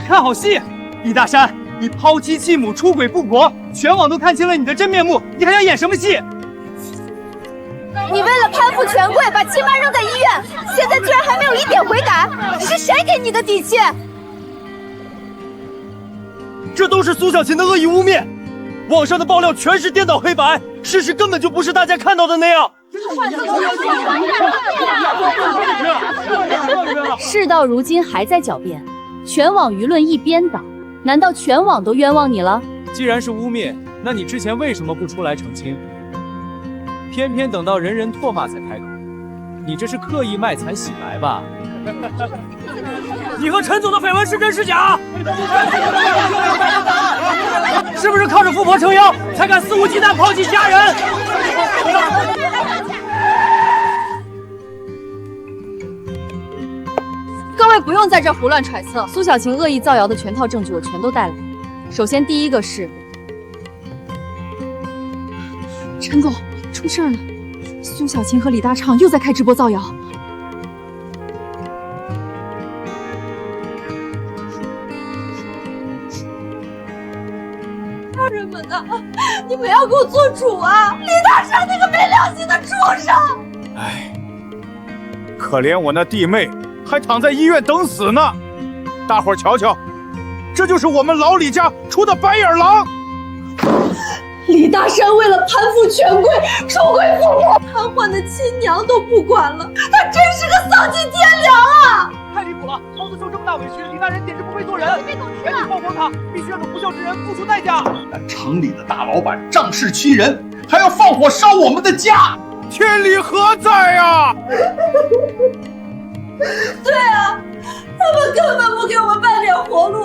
看好戏，李大山，你抛妻弃母、出轨不国，全网都看清了你的真面目，你还想演什么戏？你为了攀附权贵，把亲妈扔在医院，现在居然还没有一点悔改，是谁给你的底气？这都是苏小琴的恶意污蔑，网上的爆料全是颠倒黑白，事实根本就不是大家看到的那样。事到如今还在狡辩，全网舆论一边倒，难道全网都冤枉你了？既然是污蔑，那你之前为什么不出来澄清？偏偏等到人人唾骂才开口，你这是刻意卖惨洗白吧？你和陈总的绯闻是真是假？是不是靠着富婆撑腰，才敢肆无忌惮抛弃家人？各位不用在这胡乱揣测，苏小琴恶意造谣的全套证据我全都带来。首先第一个是陈总出事了，苏小琴和李大畅又在开直播造谣。家人们呐，你们要给我做主啊！李大山那个没良心的畜生！哎，可怜我那弟妹，还躺在医院等死呢。大伙儿瞧瞧，这就是我们老李家出的白眼狼。李大山为了攀附权贵，出轨父母，瘫痪的亲娘都不管了，他真是个丧尽天良啊！太离谱了！孩子受这么大委屈，李大人简直不配做人！赶紧曝光他，必须让这不孝之人付出代价！城里的大老板仗势欺人，还要放火烧我们的家，天理何在呀？对啊，他们根本不给我们半点活路，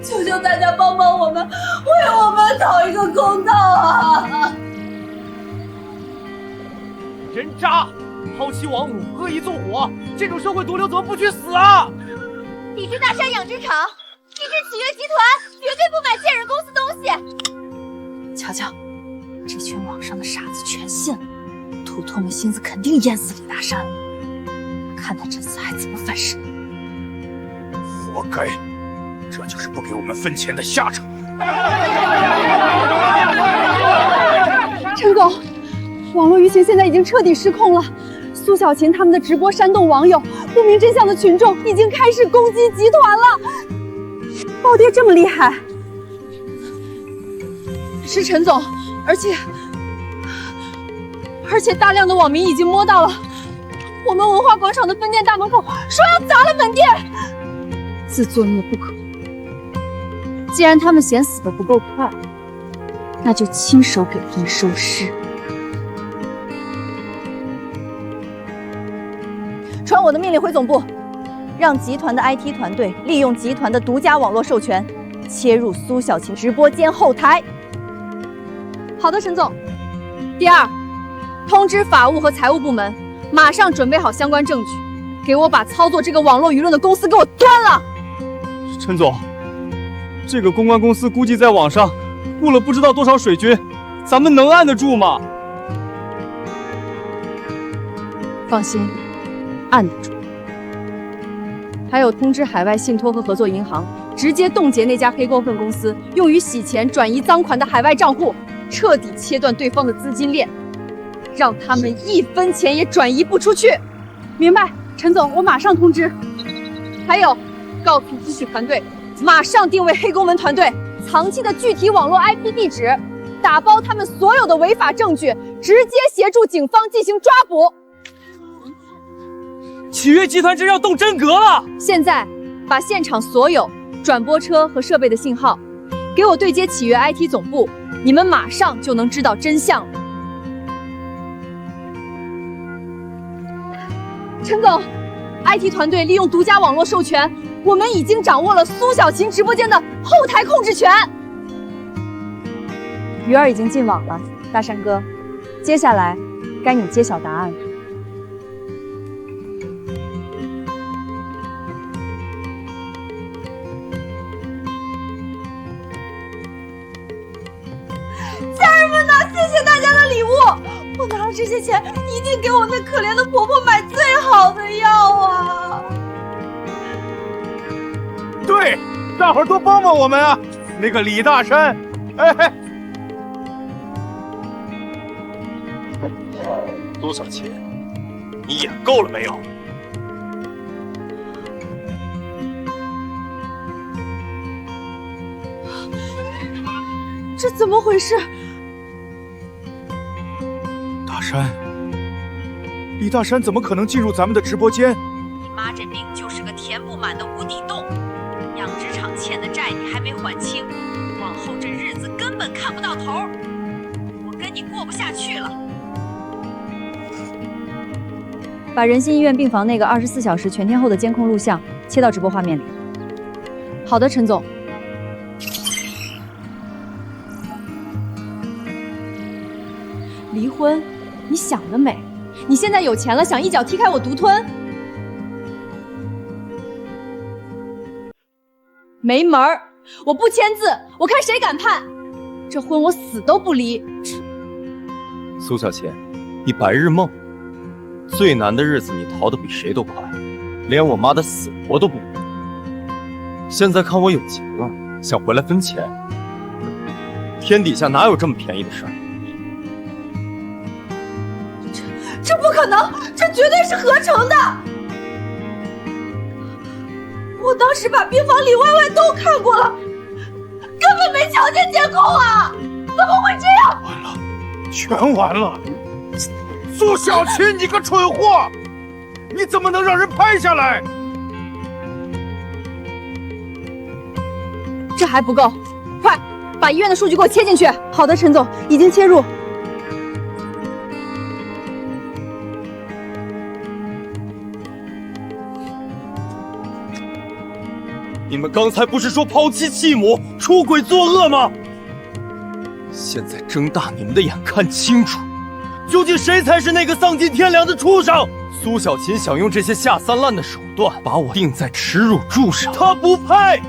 求求大家帮帮我们，为我们讨一个公道啊！人渣，抛妻亡母，恶意纵火，这种社会毒瘤怎么不去死啊？抵制大山养殖场，抵制启悦集团，绝对不买贱人公司东西。瞧瞧，这群网上的傻子全信了，图图们心思肯定淹死李大山了。看他这次还怎么反噬！活该，这就是不给我们分钱的下场。陈总，网络舆情现在已经彻底失控了。苏小琴他们的直播煽动网友，不明真相的群众已经开始攻击集团了。暴跌这么厉害，是陈总，而且大量的网民已经摸到了我们文化广场的分店大门口，说要砸了本店。自作孽不可。既然他们嫌死的不够快，那就亲手给他们收尸。传我的命令回总部，让集团的 IT 团队利用集团的独家网络授权，切入苏小琴直播间后台。好的，陈总。第二，通知法务和财务部门，马上准备好相关证据，给我把操作这个网络舆论的公司给我端了。陈总，这个公关公司估计在网上布了不知道多少水军，咱们能按得住吗？放心，按得住。还有通知海外信托和合作银行，直接冻结那家黑锅份公司用于洗钱、转移赃款的海外账户，彻底切断对方的资金链，让他们一分钱也转移不出去。明白，陈总，我马上通知。还有，告诉咨询团队，马上定位黑公门团队藏匿的具体网络 IP 地址，打包他们所有的违法证据，直接协助警方进行抓捕。启悦集团真要动真格了！现在把现场所有转播车和设备的信号给我对接启悦 IT 总部，你们马上就能知道真相了。陈总 ，IT 团队利用独家网络授权，我们已经掌握了苏小琴直播间的后台控制权。鱼儿已经进网了，大山哥，接下来该你揭晓答案了。家人们呢？谢谢大家的礼物，我拿了这些钱，一定给我那可怜的婆婆买最好的药啊！对，大伙儿多帮帮我们啊！那个李大山，哎，苏小琴，你演够了没有？这怎么回事？大山，李大山怎么可能进入咱们的直播间？你妈这病就是个填不满的无底洞，养殖场欠的债你还没还清，往后这日子根本看不到头，我跟你过不下去了。把仁心医院病房那个24小时全天候的监控录像切到直播画面里。好的，陈总。离婚？你想得美！你现在有钱了，想一脚踢开我独吞？没门儿！我不签字，我看谁敢判！这婚我死都不离！苏小琴，你白日梦，最难的日子你逃得比谁都快，连我妈的死活都不顾。现在看我有钱了，想回来分钱，天底下哪有这么便宜的事儿？这不可能，这绝对是合成的！我当时把病房里外外都看过了，根本没瞧见监控啊！怎么会这样？完了，全完了！苏小琴，你个蠢货，你怎么能让人拍下来？这还不够，快把医院的数据给我切进去。好的，陈总，已经切入。你们刚才不是说抛妻弃母、出轨作恶吗？现在睁大你们的眼看清楚，究竟谁才是那个丧尽天良的畜生？苏小琴想用这些下三滥的手段把我钉在耻辱柱上，她不配。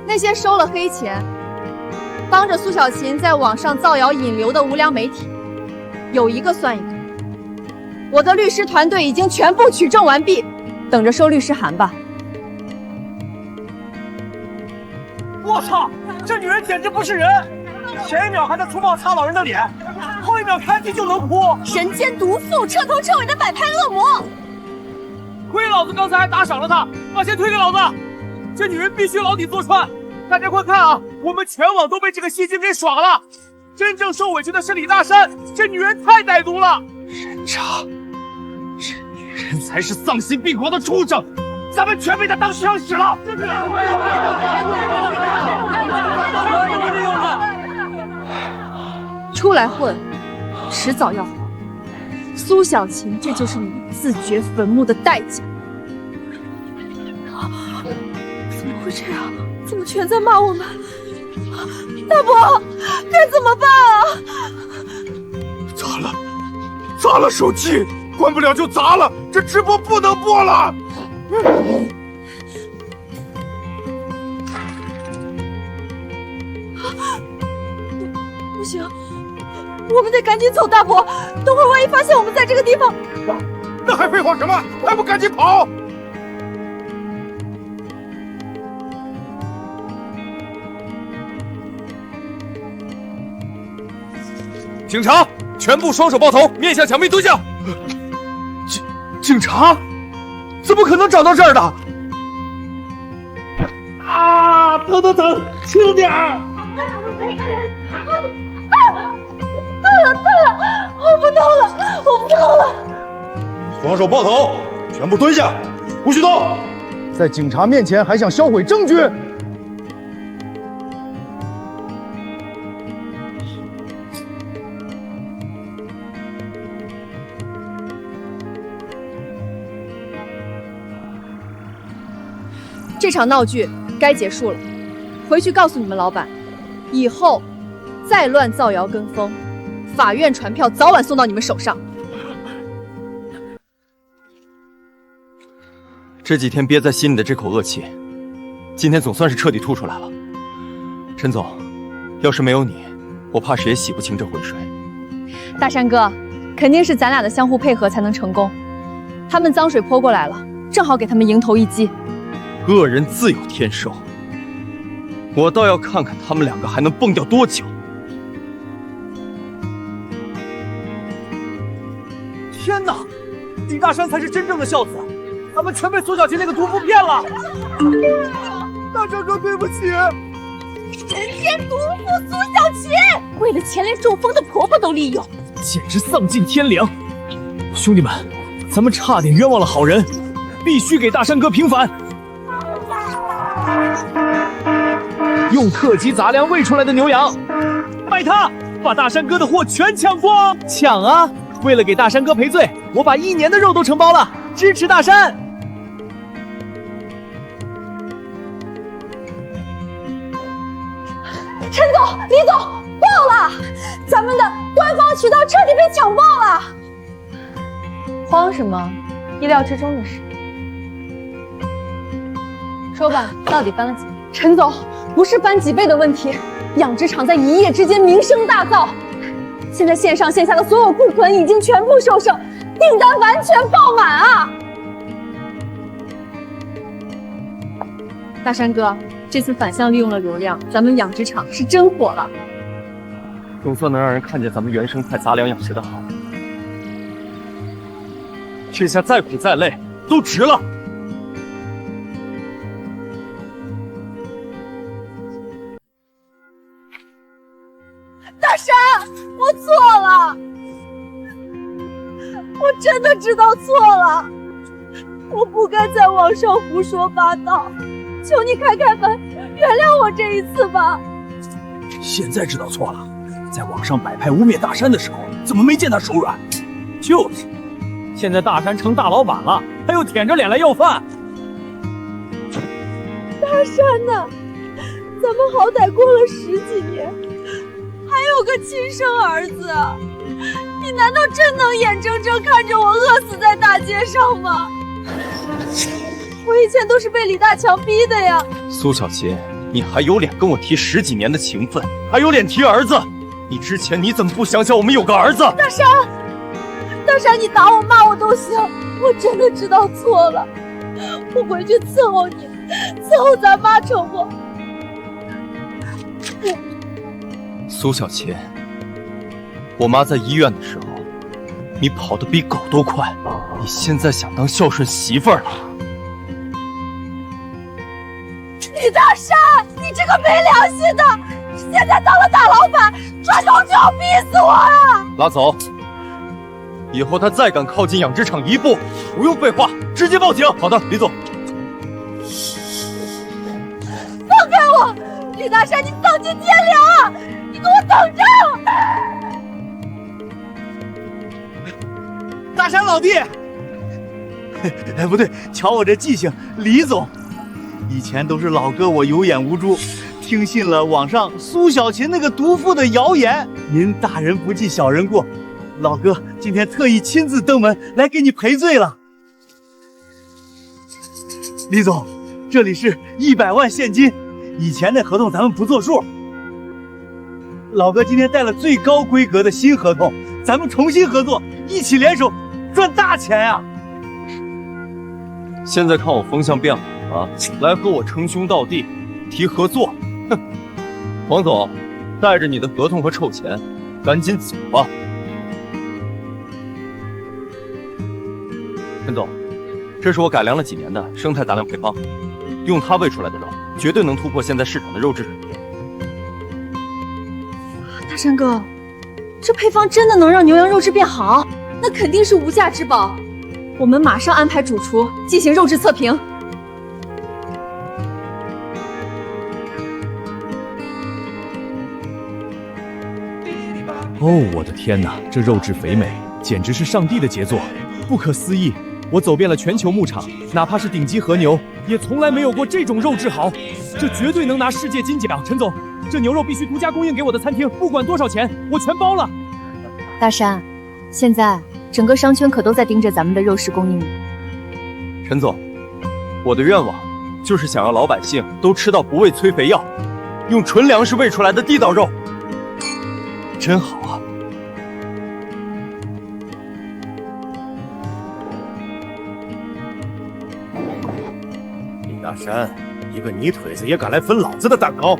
那些收了黑钱，帮着苏小琴在网上造谣引流的无良媒体，有一个算一个。我的律师团队已经全部取证完毕，等着收律师函吧。我操，这女人简直不是人！前一秒还在粗暴擦老人的脸，后一秒开机就能哭，人间毒妇，彻头彻尾的摆拍恶魔。亏老子刚才还打赏了她，把钱退给老子！这女人必须牢底坐穿！大家快看啊，我们全网都被这个戏精给耍了！真正受委屈的是李大山，这女人太歹毒了！人渣，这女人才是丧心病狂的畜生！咱们全被她当枪使了！出来混，迟早要还。苏小琴，这就是你们自掘坟墓的代价。怎么会这样？怎么全在骂我们？大伯，该怎么办啊？砸了手机，关不了就砸了，这直播不能播了。不行，我们得赶紧走，大伯，等会儿万一发现我们在这个地方，那还废话什么？还不赶紧跑！警察，全部双手抱头，面向墙壁蹲下。警察？怎么可能找到这儿的？啊！疼，轻点儿！我不动了！双手抱头，全部蹲下，不许动！在警察面前还想销毁证据？这场闹剧该结束了，回去告诉你们老板，以后再乱造谣跟风，法院传票早晚送到你们手上。这几天憋在心里的这口恶气，今天总算是彻底吐出来了。陈总，要是没有你，我怕是也洗不清这浑水。大山哥，肯定是咱俩的相互配合才能成功。他们脏水泼过来了，正好给他们迎头一击。恶人自有天收，我倒要看看他们两个还能蹦掉多久。天哪，李大山才是真正的孝子，咱们全被苏小琴那个毒妇骗了。大山哥，对不起。人间毒妇苏小琴，为了钱连中风的婆婆都利用，简直丧尽天良！兄弟们，咱们差点冤枉了好人，必须给大山哥平反。用特级杂粮喂出来的牛羊，卖它，把大山哥的货全抢光！抢啊！为了给大山哥赔罪，我把1年的肉都承包了，支持大山！陈总、李总，爆了！咱们的官方渠道彻底被抢爆了！慌什么？意料之中的事。说吧，到底翻了几倍？陈总，不是翻几倍的问题，养殖场在一夜之间名声大噪，现在线上线下的所有库存已经全部售罄，订单完全爆满啊！大山哥，这次反向利用了流量，咱们养殖场是真火了。总算能让人看见咱们原生态杂粮养殖的好，这下再苦再累都值了。大山，我错了，我真的知道错了，我不该在网上胡说八道，求你开开门，原谅我这一次吧。现在知道错了，在网上摆拍污蔑大山的时候，怎么没见他手软？就是，现在大山成大老板了，他又舔着脸来要饭。大山呐，咱们好歹过了10几年，还有个亲生儿子，你难道真能眼睁睁看着我饿死在大街上吗？我以前都是被李大强逼的呀。苏小琴，你还有脸跟我提10几年的情分，还有脸提儿子？你之前你怎么不想想我们有个儿子？大山，大山，你打我骂我都行，我真的知道错了，我回去伺候你，伺候咱妈成不？苏小琴，我妈在医院的时候，你跑得比狗都快，你现在想当孝顺媳妇儿了？李大山，你这个没良心的！现在当了大老板，转头就要逼死我啊！拉走！以后他再敢靠近养殖场一步，不用废话，直接报警。好的，李总。放开我！李大山，你丧尽天良啊！你给我等着！大山老弟，哎，不对，瞧我这记性，李总。以前都是老哥我有眼无珠，听信了网上苏小琴那个毒妇的谣言。您大人不计小人过，老哥今天特意亲自登门来给你赔罪了。李总，这里是100万现金，以前那合同咱们不作数。老哥今天带了最高规格的新合同，咱们重新合作，一起联手赚大钱呀！现在看我风向变了啊，来和我称兄道弟，提合作。哼，黄总，带着你的合同和臭钱，赶紧走吧。陈总，这是我改良了几年的生态杂粮配方，用它喂出来的肉，绝对能突破现在市场的肉质水平。大山哥，这配方真的能让牛羊肉质变好？那肯定是无价之宝。我们马上安排主厨进行肉质测评。哦，我的天哪，这肉质肥美，简直是上帝的杰作，不可思议！我走遍了全球牧场，哪怕是顶级和牛，也从来没有过这种肉质好，这绝对能拿世界金奖。陈总，这牛肉必须独家供应给我的餐厅，不管多少钱，我全包了。大山，现在整个商圈可都在盯着咱们的肉食供应。陈总，我的愿望就是想让老百姓都吃到不喂催肥药，用纯粮食喂出来的地道肉，真好啊！李大山，一个泥腿子也敢来分老子的蛋糕，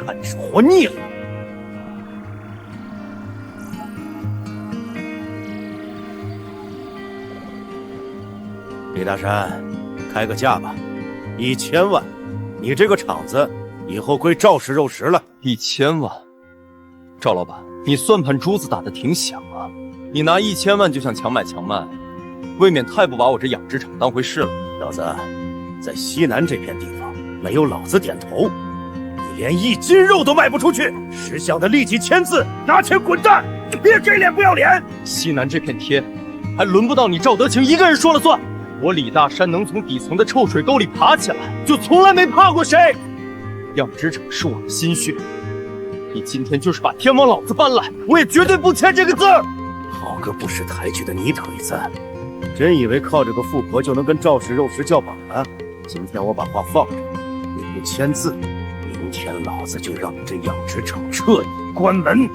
看你是活腻了。李大山，开个价吧，1000万，你这个厂子以后归赵氏肉食了。1000万，赵老板，你算盘珠子打得挺响啊！你拿1000万就想强买强卖，未免太不把我这养殖场当回事了。小子，在西南这片地方，没有老子点头，你连1斤肉都卖不出去。识相的立即签字，拿钱滚蛋，别给脸不要脸！西南这片天，还轮不到你赵德清一个人说了算。我李大山能从底层的臭水沟里爬起来，就从来没怕过谁。养殖场是我的心血，你今天就是把天往老子搬来，我也绝对不签这个字。好个不识抬举的泥腿子，真以为靠这个富婆就能跟赵氏肉食叫板了？今天我把话放着，你不签字，明天老子就让你这养殖场彻底关门。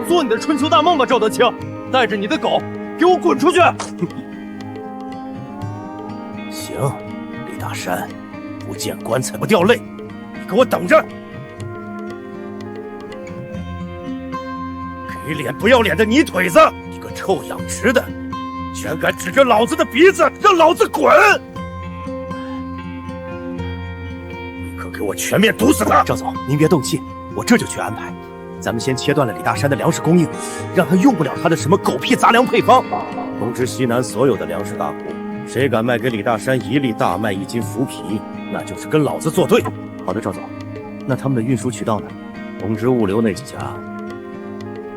做你的春秋大梦吧，赵德清，带着你的狗给我滚出去！行，李大山，不见棺材不掉泪，你给我等着！给脸不要脸的泥腿子，你个臭养殖的，居然敢指着老子的鼻子让老子滚！立刻给我全面毒死他！赵总，您别动气，我这就去安排。咱们先切断了李大山的粮食供应，让他用不了他的什么狗屁杂粮配方。通知西南所有的粮食大户，谁敢卖给李大山1粒大麦1斤麸皮，那就是跟老子作对。好的，赵总，那他们的运输渠道呢？通知物流那几家，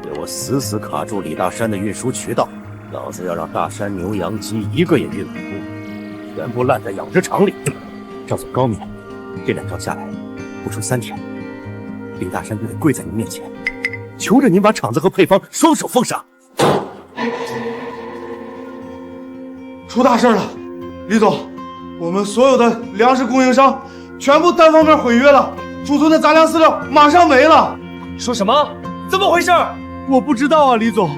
给我死死卡住李大山的运输渠道，老子要让大山牛羊鸡一个也运不出，全部烂在养殖场里。赵总高明，这2招下来，不出3天，李大山就得跪在您面前，求着您把厂子和配方双手封杀。出大事了，李总，我们所有的粮食供应商全部单方面毁约了，储存的杂粮饲料马上没了。说什么？怎么回事？我不知道啊，李总。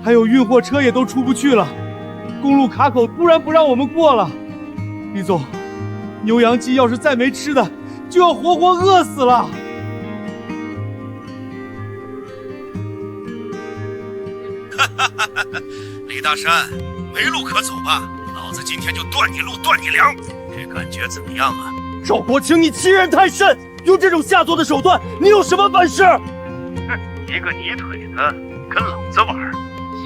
还有运货车也都出不去了，公路卡口突然不让我们过了。李总，牛羊鸡要是再没吃的，就要活活饿死了。李大山，没路可走吧？老子今天就断你路，断你粮，这感觉怎么样啊？赵国清，你欺人太甚！用这种下作的手段，你有什么本事？哼，一个泥腿子跟老子玩，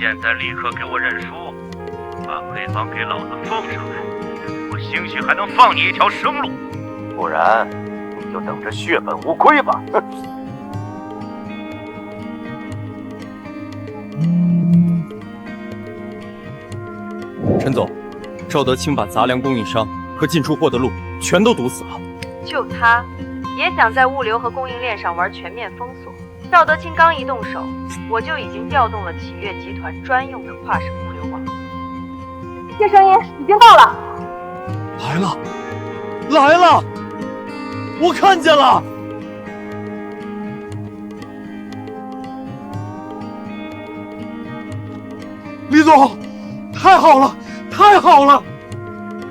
现在立刻给我认输，把配方给老子奉上来，我兴许还能放你一条生路，不然你就等着血本无归吧！哼。陈总，赵德清把杂粮供应商和进出货的路全都堵死了。就他，也想在物流和供应链上玩全面封锁。赵德清刚一动手，我就已经调动了启悦集团专用的跨省物流网。听声音，已经到了。来了，来了！我看见了。李总，太好了，太好了！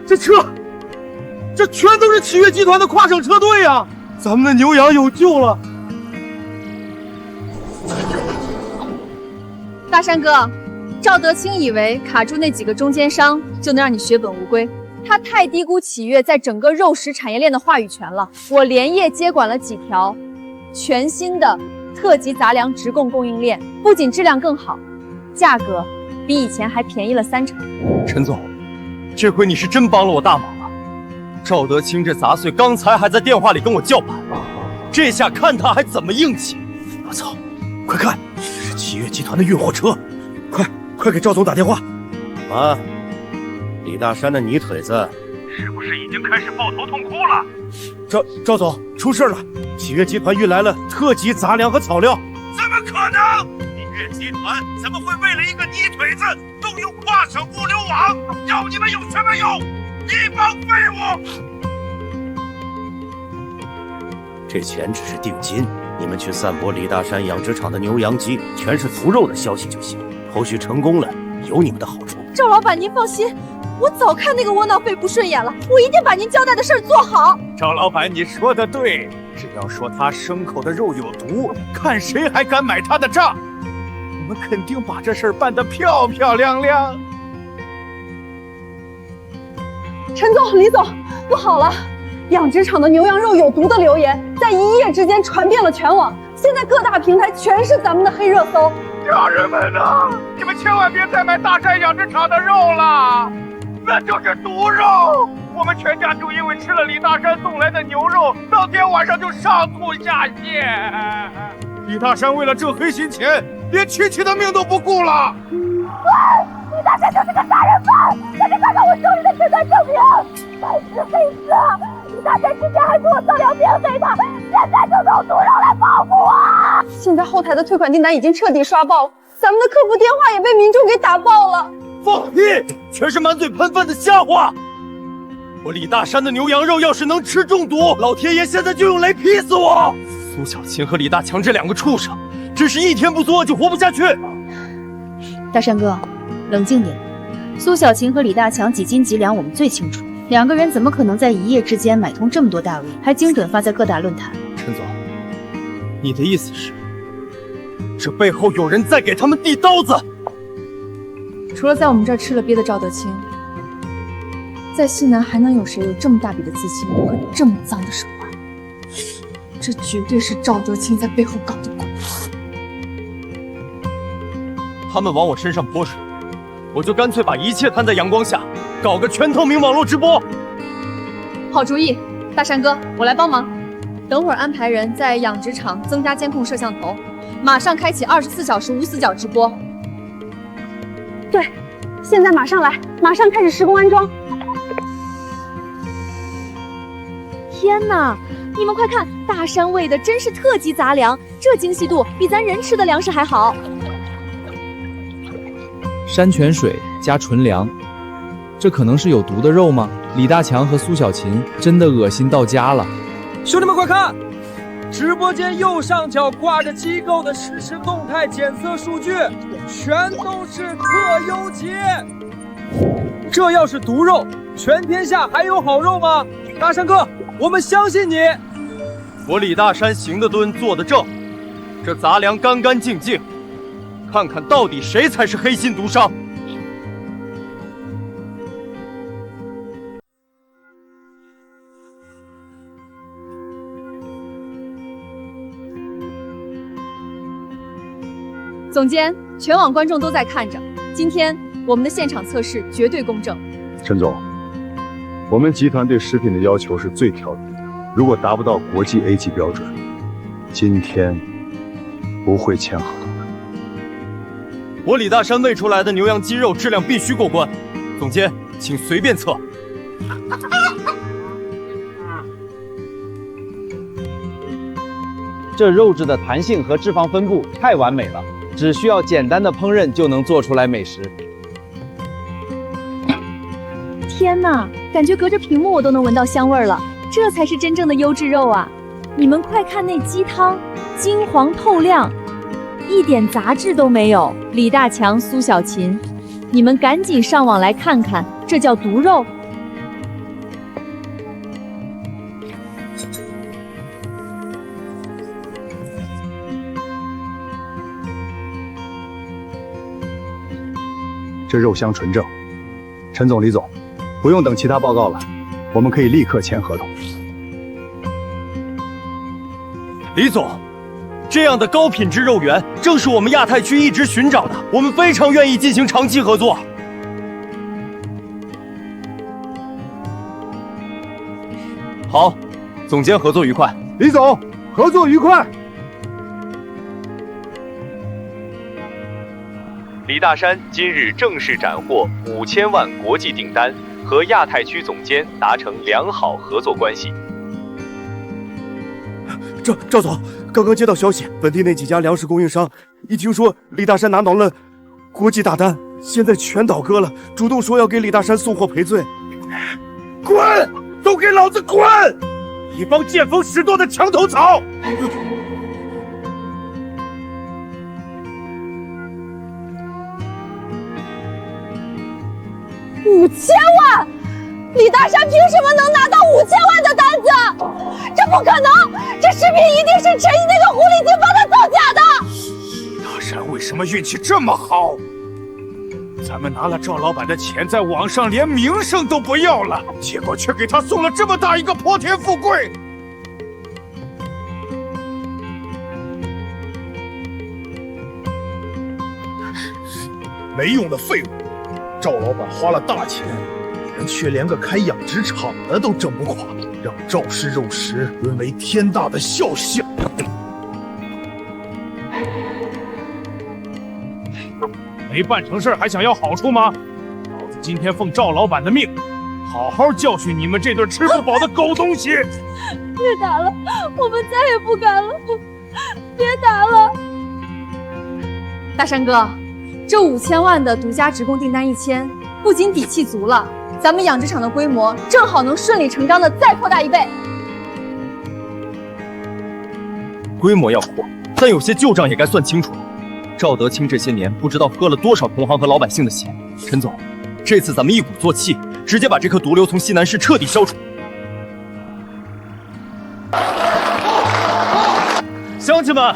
这全都是启悦集团的跨省车队啊！咱们的牛羊有救了。大山哥，赵德清以为卡住那几个中间商就能让你血本无归，他太低估启悦在整个肉食产业链的话语权了。我连夜接管了几条全新的特级杂粮直供应链，不仅质量更好，价格比以前还便宜了30%。陈总，这回你是真帮了我大忙了。赵德清这杂碎刚才还在电话里跟我叫板，这下看他还怎么硬气！我操，快看，这是启悦集团的运货车，快给赵总打电话！啊，李大山的泥腿子是不是已经开始抱头痛哭了？赵总，出事了！启悦集团运来了特级杂粮和草料。怎么可能？启悦集团怎么会为了一个泥腿子动用跨省物流网？要你们有什么用？一帮废物！这钱只是定金，你们去散播李大山养殖场的牛羊鸡全是屠肉的消息就行，后续成功了有你们的好处。赵老板，您放心，我早看那个窝囊废不顺眼了，我一定把您交代的事儿做好。赵老板，你说的对，只要说他牲口的肉有毒，看谁还敢买他的账。我们肯定把这事儿办得漂漂亮亮。陈总、李总，不好了！养殖场的牛羊肉有毒的流言在一夜之间传遍了全网，现在各大平台全是咱们的黑热搜。家人们啊，你们千万别再买大山养殖场的肉了，那就是毒肉。我们全家就因为吃了李大山送来的牛肉，当天晚上就上吐下泻。李大山为了挣黑心钱，连妻妻的命都不顾了。李大山就是个杀人犯！大家看看我手里的这段证明，白纸黑字。李大山之前还说我造谣骗黑他，现在就用毒肉来报复我。现在后台的退款订单已经彻底刷爆了，咱们的客服电话也被民众给打爆了。放屁！全是满嘴喷粪的瞎话！我李大山的牛羊肉要是能吃中毒，老天爷现在就用雷劈死我！苏小琴和李大强这2个畜生，真是一天不作就活不下去。大山哥，冷静点。苏小琴和李大强几斤几两我们最清楚，2个人怎么可能在一夜之间买通这么多大 V， 还精准发在各大论坛？陈总，你的意思是，这背后有人在给他们递刀子？除了在我们这儿吃了鳖的赵德清，在西南还能有谁有这么大笔的资金和这么脏的手腕？这绝对是赵德清在背后搞的鬼。他们往我身上泼水，我就干脆把一切摊在阳光下，搞个全透明网络直播。好主意，大山哥，我来帮忙。等会儿安排人在养殖场增加监控摄像头，马上开启24小时无死角直播。对，现在马上来，马上开始施工安装。天哪！你们快看，大山喂的真是特级杂粮，这精细度比咱人吃的粮食还好。山泉水加纯粮，这可能是有毒的肉吗？李大强和苏小琴真的恶心到家了。兄弟们快看，直播间右上角挂着机构的实时动态检测数据，全都是特优级。这要是毒肉，全天下还有好肉吗？大山哥，我们相信你。我李大山行得蹲，坐得正，这杂粮干干净净，看看到底谁才是黑心毒商。总监，全网观众都在看着，今天我们的现场测试绝对公正。陈总，我们集团对食品的要求是最挑剔的，如果达不到国际 A 级标准，今天不会签合同的。我李大山喂出来的牛羊鸡肉质量必须过关，总监请随便测。这肉质的弹性和脂肪分布太完美了，只需要简单的烹饪就能做出来美食。天哪，感觉隔着屏幕我都能闻到香味了，这才是真正的优质肉啊！你们快看那鸡汤，金黄透亮，一点杂质都没有。李大强、苏小琴，你们赶紧上网来看看，这叫毒肉。这肉香纯正。陈总、李总，不用等其他报告了，我们可以立刻签合同。李总，这样的高品质肉源正是我们亚太区一直寻找的，我们非常愿意进行长期合作。好，总监合作愉快。李总，合作愉快。李大山今日正式斩获5000万国际订单，和亚太区总监达成良好合作关系。赵总，刚刚接到消息，本地那几家粮食供应商一听说李大山拿到了国际大单，现在全倒戈了，主动说要给李大山送货赔罪。滚！都给老子滚！一帮见风使舵的墙头草！ 5000万！李大山凭什么能拿到5000万的单子？这不可能！这视频一定是陈毅那个狐狸精帮他造假的！大山为什么运气这么好？咱们拿了赵老板的钱，在网上连名声都不要了，结果却给他送了这么大一个泼天富贵！没用的废物！ 赵老板花了大钱，人却连个开养殖场的都整不垮，让赵氏肉食沦为天大的笑话。没办成事还想要好处吗？老子今天奉赵老板的命，好好教训你们这对吃不饱的狗东西！别打了，我们再也不敢了！别打了！大山哥。 这5000万的独家直供订单一签，不仅底气足了，咱们养殖场的规模正好能顺理成章的再扩大1倍。规模要扩，但有些旧账也该算清楚。赵德清这些年不知道喝了多少同行和老百姓的血。陈总，这次咱们一鼓作气，直接把这颗毒瘤从西南市彻底消除。乡亲们，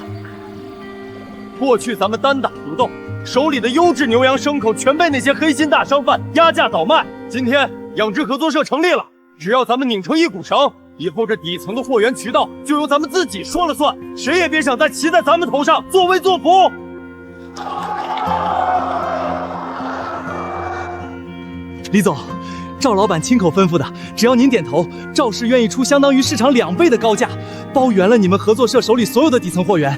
过去咱们单打独斗。 手里的优质牛羊牲口全被那些黑心大商贩压价倒卖。今天养殖合作社成立了，只要咱们拧成一股绳，以后这底层的货源渠道就由咱们自己说了算，谁也别想再骑在咱们头上作威作福。李总，赵老板亲口吩咐的，只要您点头，赵氏愿意出相当于市场2倍的高价，包圆了你们合作社手里所有的底层货源。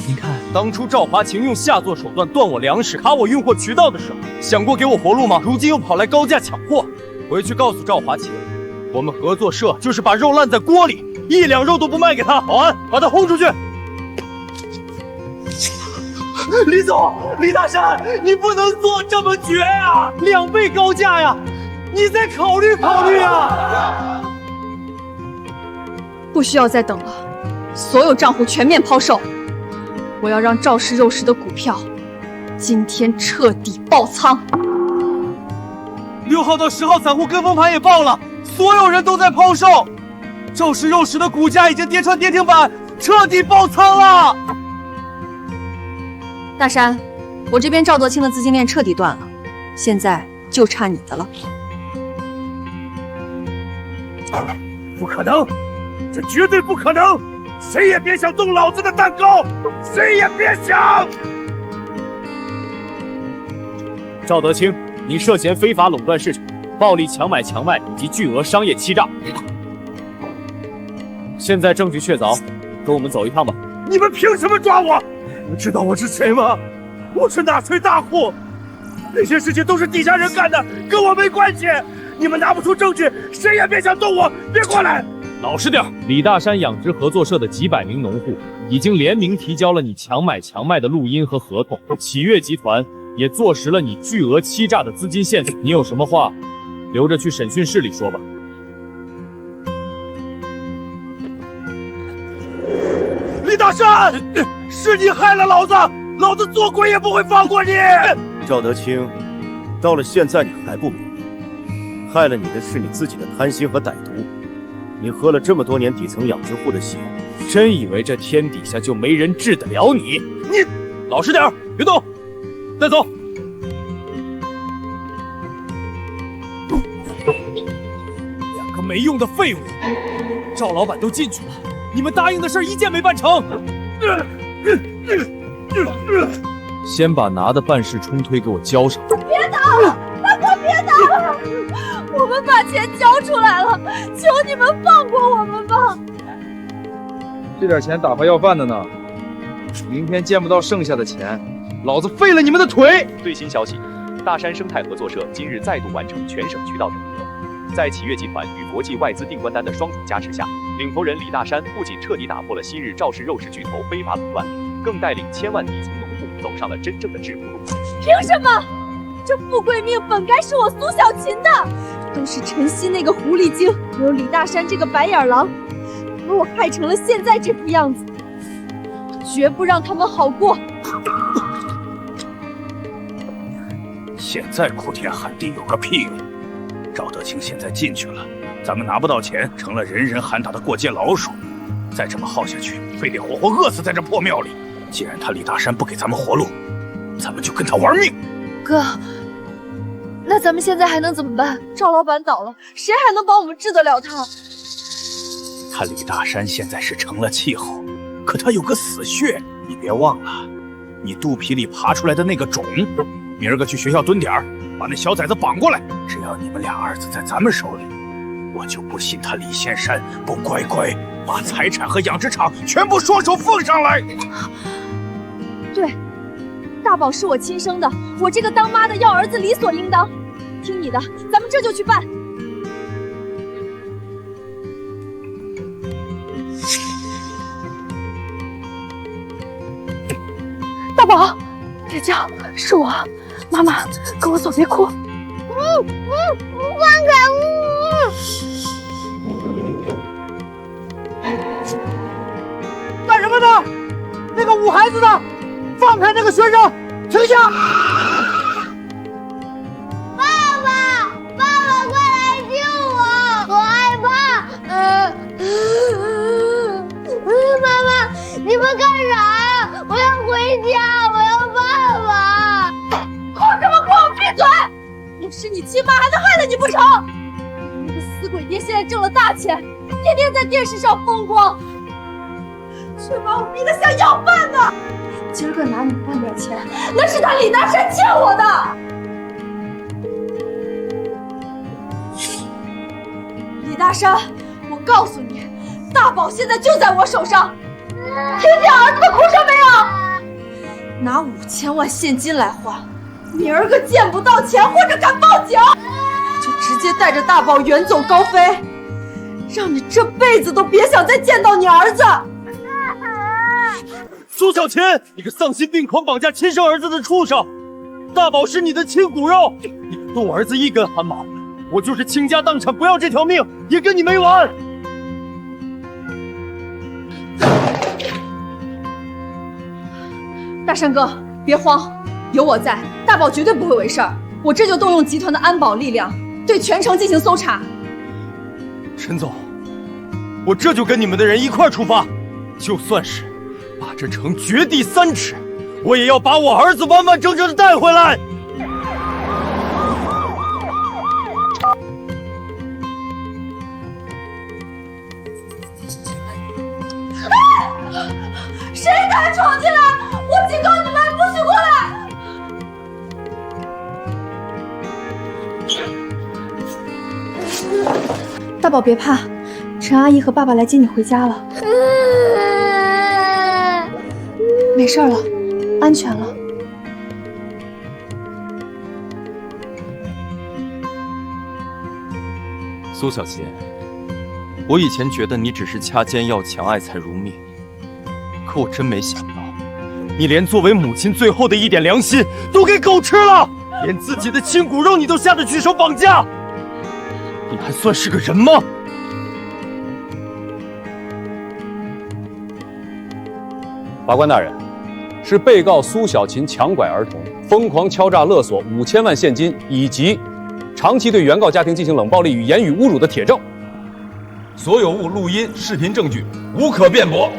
您看，当初赵华晴用下作手段断我粮食，卡我运货渠道的时候，想过给我活路吗？如今又跑来高价抢货。回去告诉赵华晴，我们合作社就是把肉烂在锅里，1两肉都不卖给他。保安，把他轰出去！李总，李大山，你不能做这么绝呀！2倍高价呀！你再考虑考虑啊！不需要再等了，所有账户全面抛售。我要让赵氏肉食的股票今天彻底爆仓。6号到10号散户跟风盘也爆了，所有人都在抛售，赵氏肉食的股价已经跌穿跌停板，彻底爆仓了。大山，我这边赵德清的资金链彻底断了，现在就差你的了。不可能，这绝对不可能！谁也别想动老子的蛋糕，谁也别想！赵德清，你涉嫌非法垄断市场、暴力强买强卖以及巨额商业欺诈。现在证据确凿，跟我们走一趟吧。你们凭什么抓我？你们知道我是谁吗？我是纳粹大户，那些事情都是底下人干的，跟我没关系。你们拿不出证据，谁也别想动我！别过来！老实点！李大山养殖合作社的几百名农户已经联名提交了你强买强卖的录音和合同，启悦集团也坐实了你巨额欺诈的资金线索。你有什么话，留着去审讯室里说吧。李大山，是你害了老子，老子做鬼也不会放过你！赵德清，到了现在你还不明白？害了你的是你自己的贪心和歹毒，你喝了这么多年底层养殖户的血，真以为这天底下就没人治得了你？你老实点，别动，带走。2个没用的废物！赵老板都进去了，你们答应的事一件没办成。先把拿的办事冲推给我交上。别打了，大哥别打了！我们把钱交出来了，求你们放过我们吧！这点钱打发要饭的呢，明天见不到剩下的钱，老子废了你们的腿！最新消息，大山生态合作社今日再度完成全省渠道整合，在启悦集团与国际外资订关单的双重加持下，领头人李大山不仅彻底打破了昔日赵氏肉食巨头非法垄断，更带领千万底层农户走上了真正的致富路。凭什么？这富贵命本该是我苏小琴的，都是陈曦那个狐狸精，还有李大山这个白眼狼，把我害成了现在这副样子，绝不让他们好过。现在哭天喊地有个屁用！赵德清现在进去了，咱们拿不到钱，成了人人喊打的过街老鼠。再这么耗下去，非得活活饿死在这破庙里。既然他李大山不给咱们活路，咱们就跟他玩命。哥，那咱们现在还能怎么办？赵老板倒了，谁还能帮我们治得了他？他李大山现在是成了气候，可他有个死穴，你别忘了，你肚皮里爬出来的那个种。明儿个去学校蹲点儿，把那小崽子绑过来。只要你们俩儿子在咱们手里，我就不信他李先山不乖乖把财产和养殖场全部双手奉上来。对，大宝是我亲生的，我这个当妈的要儿子理所应当。听你的，咱们这就去办。大宝，别叫，是我，妈妈，跟我走，别哭。放开我！干什么呢？那个捂孩子的，放开那个学生，停下！爸爸，快来救我！我害怕。妈妈，你们干啥？我要回家，我要爸爸。哭什么哭？闭嘴！我是你亲妈，还能害了你不成？那个死鬼爹现在挣了大钱，天天在电视上风光，却把我逼得像要饭的。今儿个拿你半点钱，那是他李大山欠我的。李大山，我告诉你，大宝现在就在我手上，听见儿子的哭声没有？拿5000万现金来换，明儿个见不到钱或者敢报警，我就直接带着大宝远走高飞，让你这辈子都别想再见到你儿子。苏小琴，你个丧心病狂绑架亲生儿子的畜生！大宝是你的亲骨肉，你动我儿子一根汗毛，我就是倾家荡产不要这条命，也跟你没完！大山哥，别慌，有我在，大宝绝对不会违事儿。我这就动用集团的安保力量，对全城进行搜查。陈总，我这就跟你们的人一块出发，就算是把这城掘地3尺，我也要把我儿子完完整整的带回来。谁敢闯进来，我警告你们，不许过来！大宝别怕，陈阿姨和爸爸来接你回家了。没事了，安全了。苏小琴，我以前觉得你只是掐尖要强爱才如命，可我真没想到，你连作为母亲最后的一点良心都给狗吃了，连自己的亲骨肉你都下得去手绑架，你还算是个人吗？法官大人，是被告苏小琴强拐儿童、疯狂敲诈勒索5000万现金，以及长期对原告家庭进行冷暴力与言语侮辱的铁证。所有物录音、视频证据无可辩驳。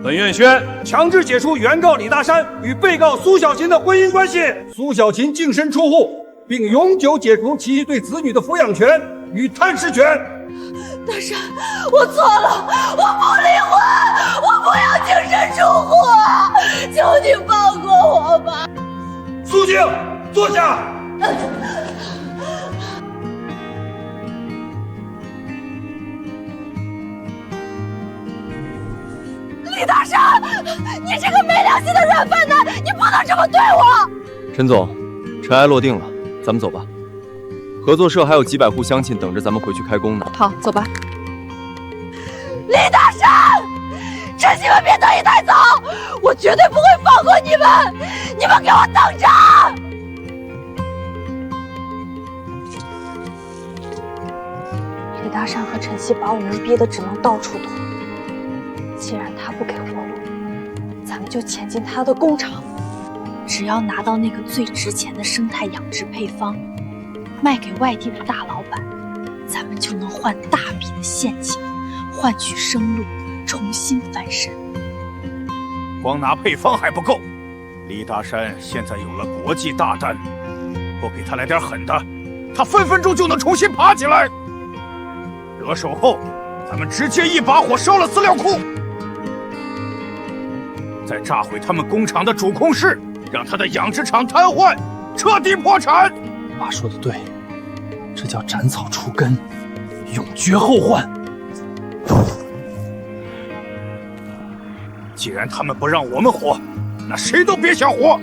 本院宣强制解除原告李大山与被告苏小琴的婚姻关系，苏小琴净身出户，并永久解除其对子女的抚养权与探视权。大山，我错了，我不离婚，我不要净身出户，求你放过我吧。苏静，坐下。李大山，你这个没良心的软饭男，你不能这么对我！陈总，尘埃落定了，咱们走吧。合作社还有几百户乡亲等着咱们回去开工呢。好，走吧。李大山，趁你们别得意太早，我绝对不会放过你们！你们给我等着！李大山和陈曦把我们逼得只能到处躲。既然他不给活路，咱们就潜进他的工厂，只要拿到那个最值钱的生态养殖配方，卖给外地的大老板，咱们就能换大笔的现金，换取生路，重新翻身。光拿配方还不够，李大山现在有了国际大单，不给他来点狠的，他分分钟就能重新爬起来。得手后，咱们直接一把火烧了饲料库，再炸毁他们工厂的主控室，让他的养殖场瘫痪，彻底破产。爸说的对，这叫斩草除根，永绝后患。既然他们不让我们活，那谁都别想活。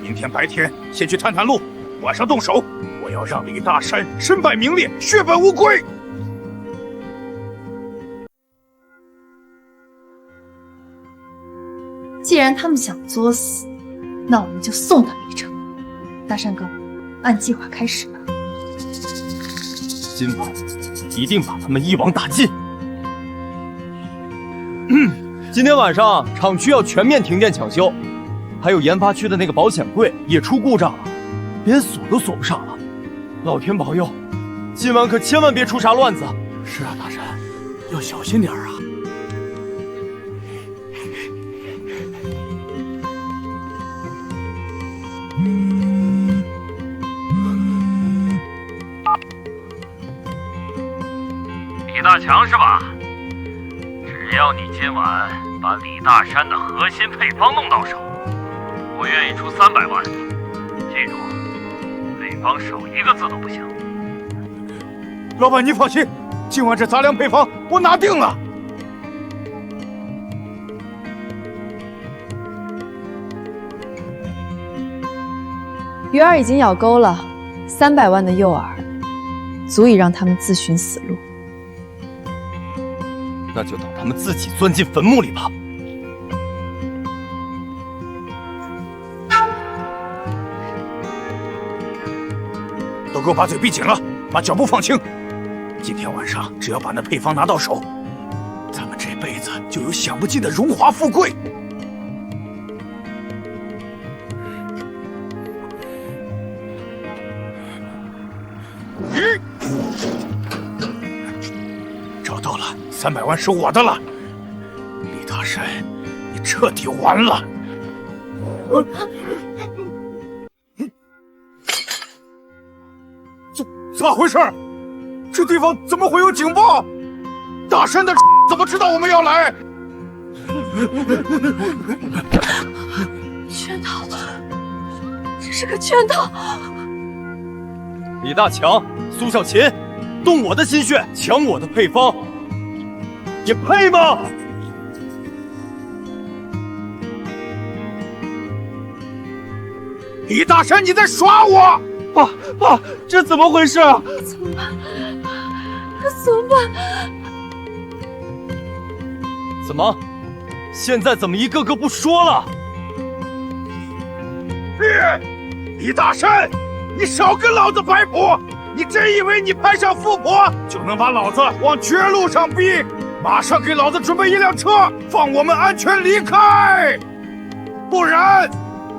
明天白天先去探探路，晚上动手。我要让李大山身败名裂，血本无归。既然他们想作死，那我们就送他们一程。大山哥，按计划开始吧。今晚一定把他们一网打尽。今天晚上厂区要全面停电抢修，还有研发区的那个保险柜也出故障了，连锁都锁不上了。老天保佑，今晚可千万别出啥乱子。是啊，大山，要小心点啊。李大强是吧？只要你今晚把李大山的核心配方弄到手，我愿意出300万。记住，配方少一个字都不行。老板，你放心，今晚这杂粮配方我拿定了。鱼儿已经咬钩了，300万的诱饵，足以让他们自寻死路。那就等他们自己钻进坟墓里吧。都给我把嘴闭紧了，把脚步放轻。今天晚上只要把那配方拿到手，咱们这辈子就有享不尽的荣华富贵。找到了，300万是我的了。李大山，你彻底完了。咋回事？这地方怎么会有警报？大山的怎么知道我们要来？圈套，这是个圈套。李大强、苏小琴，动我的心血，抢我的配方，你配吗？李大山，你在耍我！爸，这怎么回事啊？怎么办？怎么办？怎么？现在怎么一个个不说了？李大山，你少跟老子摆谱！你真以为你攀上富婆就能把老子往绝路上逼？马上给老子准备一辆车，放我们安全离开！不然，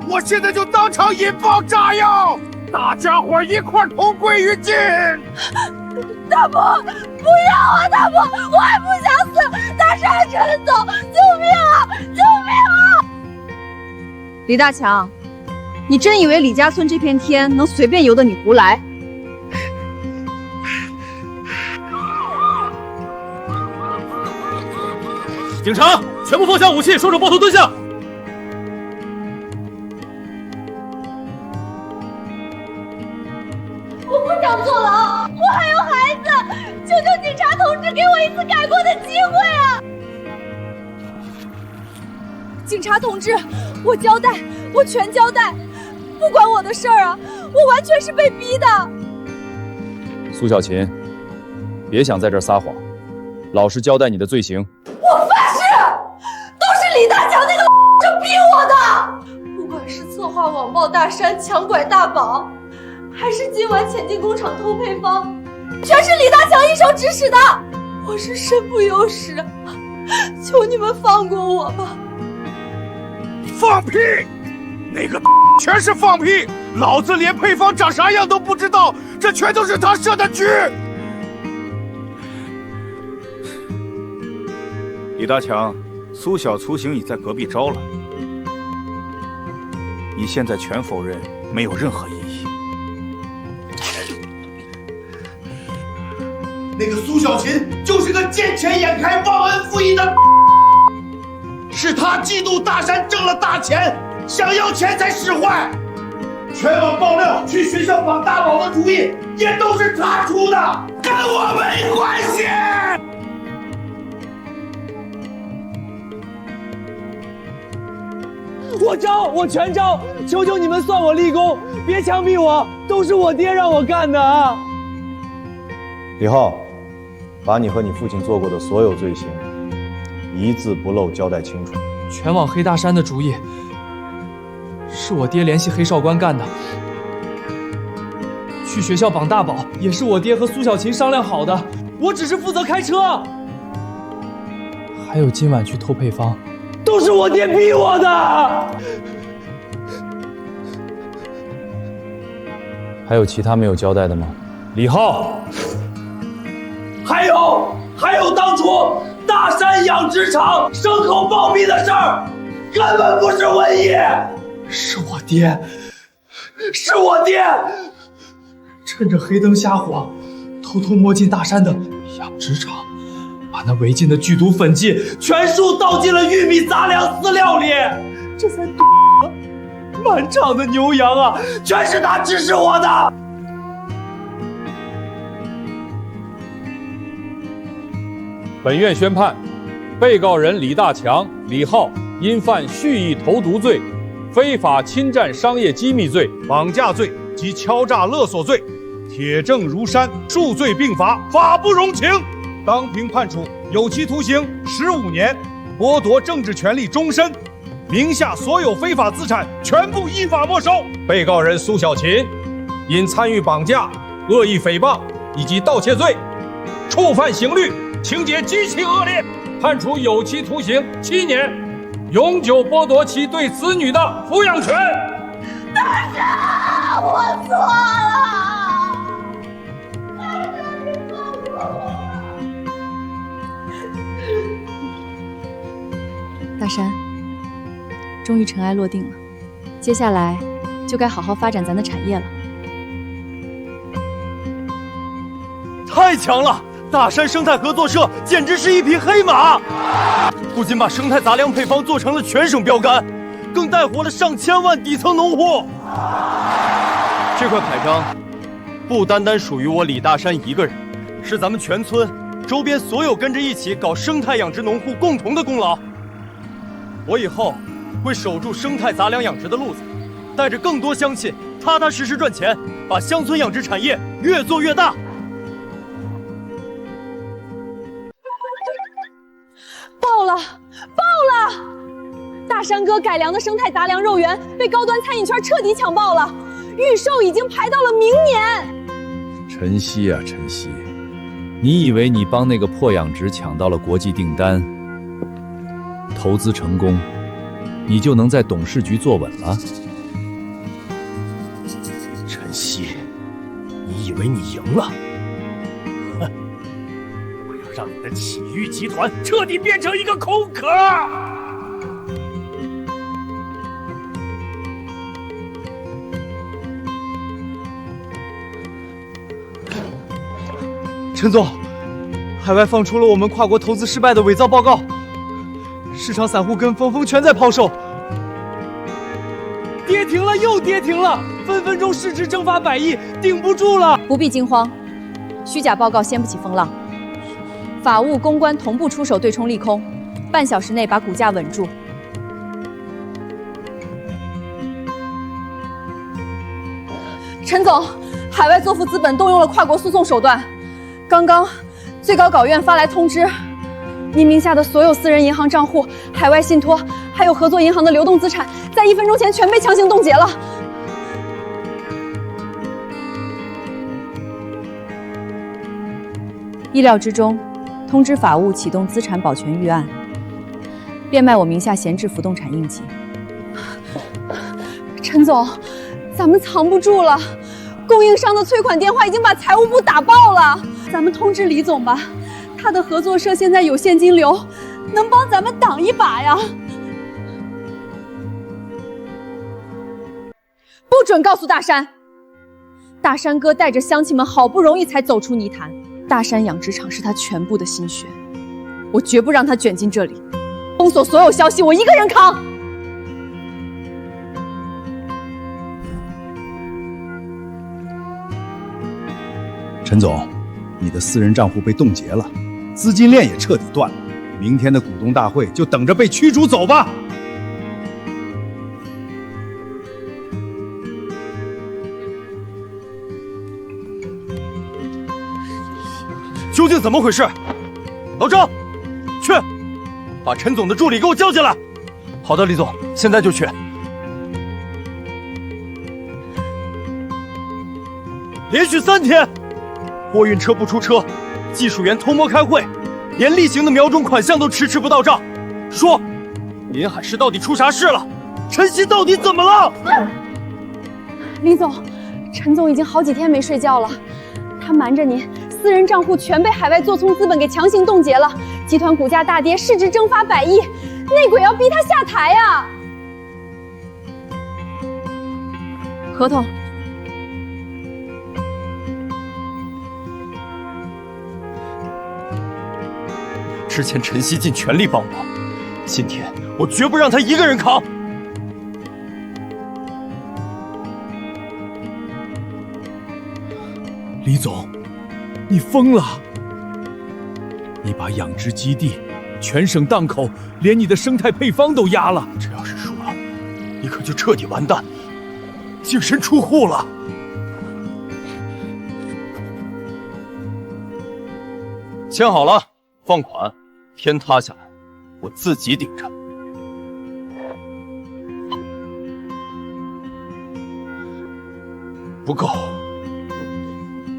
我现在就当场引爆炸药！大家伙一块同归于尽！大伯，不要啊！大伯，我还不想死！大山陈总，救命啊！救命啊！李大强，你真以为李家村这片天能随便由得你胡来？警察，全部放下武器，双手抱头蹲下！我不想坐牢，我还有孩子，求求警察同志给我一次改过的机会啊！警察同志，我交代，我全交代，不关我的事儿啊，我完全是被逼的。苏小琴，别想在这儿撒谎，老实交代你的罪行。我发誓，都是李大强那个逼我的。不管是策划网暴大山、强拐大宝，还是今晚潜进工厂偷配方，全是李大强一手指使的。我是身不由己，求你们放过我吧。放屁！那个全是放屁！老子连配方长啥样都不知道，这全都是他设的局。李大强，苏小雏形已在隔壁招了，你现在全否认没有任何意义。那个苏小琴就是个见钱眼开、忘恩负义的，是他嫉妒大山挣了大钱，想要钱才使坏。全网爆料去学校绑大宝的主意也都是他出的，跟我没关系。我招，我全招！求求你们算我立功，别枪毙我，都是我爹让我干的啊！李浩，把你和你父亲做过的所有罪行，一字不漏交代清楚。全网黑大山的主意是我爹联系黑少官干的，去学校绑大宝也是我爹和苏小琴商量好的，我只是负责开车。还有今晚去偷配方，都是我爹逼我的。还有其他没有交代的吗？李浩，还有当初大山养殖场牲口暴毙的事儿，根本不是瘟疫，是我爹，趁着黑灯瞎火，偷偷摸进大山的养殖场，把那违禁的剧毒粉剂全数倒进了玉米杂粮饲料里，这才满场的牛羊啊，全是他指使我的。本院宣判，被告人李大强、李浩因犯蓄意投毒罪，非法侵占商业机密罪、绑架罪及敲诈勒索罪，铁证如山，数罪并罚，法不容情。当庭判处有期徒刑15年，剥夺政治权利终身，名下所有非法资产全部依法没收。被告人苏小琴因参与绑架、恶意诽谤以及盗窃罪，触犯刑律，情节极其恶劣，判处有期徒刑7年，永久剥夺其对子女的抚养权。大人，我错了。大山，终于尘埃落定了，接下来就该好好发展咱的产业了。太强了！大山生态合作社简直是一匹黑马，不仅把生态杂粮配方做成了全省标杆，更带活了上千万底层农户。这块牌章不单单属于我李大山一个人，是咱们全村周边所有跟着一起搞生态养殖农户共同的功劳。我以后会守住生态杂粮养殖的路子，带着更多乡亲踏踏实实赚钱，把乡村养殖产业越做越大。爆了！爆了！大山哥改良的生态杂粮肉源被高端餐饮圈彻底抢爆了，预售已经排到了明年。晨曦啊，晨曦，你以为你帮那个破养殖抢到了国际订单，投资成功，你就能在董事局坐稳了？晨曦，你以为你赢了？哼！我要让你的启域集团彻底变成一个空壳！陈总，海外放出了我们跨国投资失败的伪造报告，市场散户跟风全在抛售，跌停了又跌停了，分分钟市值蒸发100亿，顶不住了。不必惊慌，虚假报告掀不起风浪，法务、公关同步出手对冲利空，半小时内把股价稳住。陈总，海外作富资本动用了跨国诉讼手段。刚刚，最高法院发来通知，您名下的所有私人银行账户、海外信托，还有合作银行的流动资产，在1分钟前全被强行冻结了。意料之中，通知法务启动资产保全预案，变卖我名下闲置不动产应急。陈总，咱们藏不住了，供应商的催款电话已经把财务部打爆了。咱们通知李总吧，他的合作社现在有现金流，能帮咱们挡一把呀。不准告诉大山，大山哥带着乡亲们好不容易才走出泥潭，大山养殖场是他全部的心血，我绝不让他卷进这里。封锁所有消息，我一个人扛。陈总，你的私人账户被冻结了，资金链也彻底断了。明天的股东大会就等着被驱逐走吧。究竟怎么回事？老张，去，把陈总的助理给我叫进来。好的，李总，现在就去。连续3天，货运车不出车，技术员偷摸开会，连例行的苗种款项都迟迟不到账。说，临海市到底出啥事了？陈曦到底怎么了？李总，陈总已经好几天没睡觉了，他瞒着您，私人账户全被海外做空资本给强行冻结了，集团股价大跌，市值蒸发100亿，内鬼要逼他下台呀！合同。之前陈曦尽全力帮我，今天我绝不让他一个人扛。李总，你疯了！你把养殖基地、全省档口，连你的生态配方都压了。这要是输了，以可就彻底完蛋，净身出户了。签好了，放款，天塌下来，我自己顶着。不够，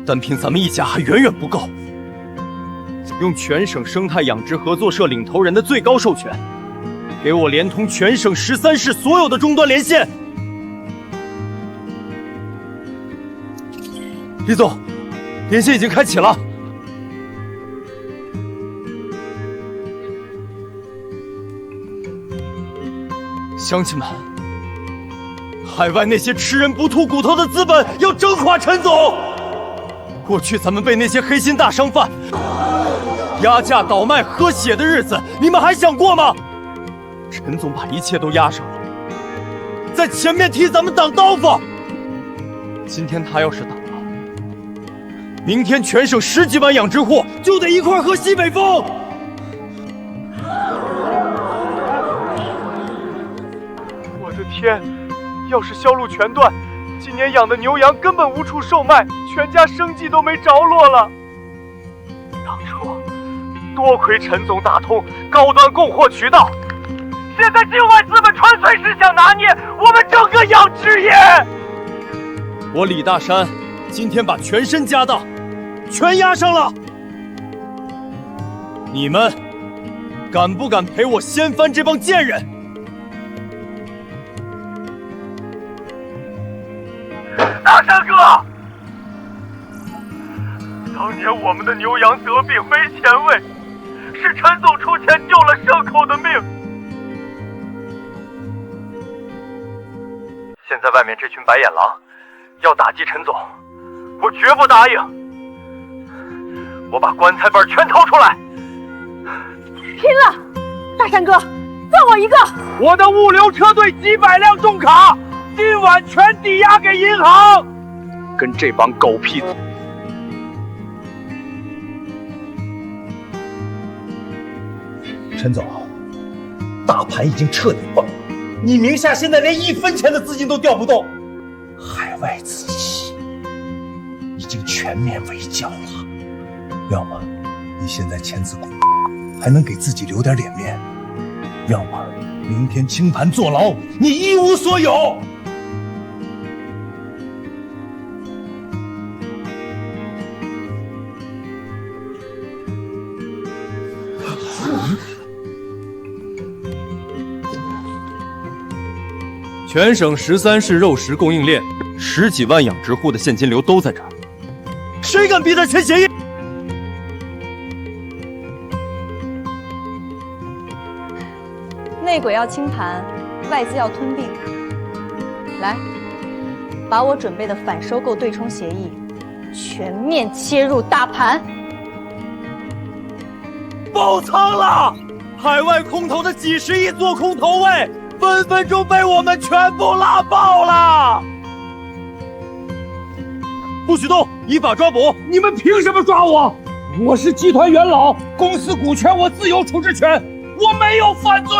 单凭咱们一家还远远不够。用全省生态养殖合作社领头人的最高授权，给我连通全省13市所有的终端连线。李总，连线已经开启了。乡亲们，海外那些吃人不吐骨头的资本要整垮陈总。过去咱们被那些黑心大商贩压价倒卖喝血的日子，你们还想过吗？陈总把一切都压上了，在前面替咱们挡刀锋。今天他要是倒了，明天全省10几万养殖户就得一块喝西北风。我的天，要是销路全断，今年养的牛羊根本无处售卖，全家生计都没着落了。当初多亏陈总打通高端供货渠道，现在境外资本纯粹是想拿捏我们整个养殖业。我李大山今天把全身家当全押上了，你们敢不敢陪我掀翻这帮贱人？大山哥，当年我们的牛羊得病没钱喂，是陈总出钱救了牲口的命。现在外面这群白眼狼要打击陈总，我绝不答应。我把棺材本全掏出来，拼了！大山哥，算我一个！我的物流车队几百辆重卡，今晚全抵押给银行。跟这帮狗屁！陈总，大盘已经彻底崩了，你名下现在连1分钱的资金都调不动，海外资企已经全面围剿了。要么你现在签字股，还能给自己留点脸面；要么明天清盘坐牢，你一无所有。全省13市肉食供应链，10几万养殖户的现金流都在这儿，谁敢逼他签协议？内鬼要清盘，外资要吞并。来，把我准备的反收购对冲协议全面切入大盘。爆仓了！海外空投的几10亿做空投位，分分钟被我们全部拉爆了！不许动，依法抓捕！你们凭什么抓我？我是集团元老，公司股权我自有处置权，我没有犯罪。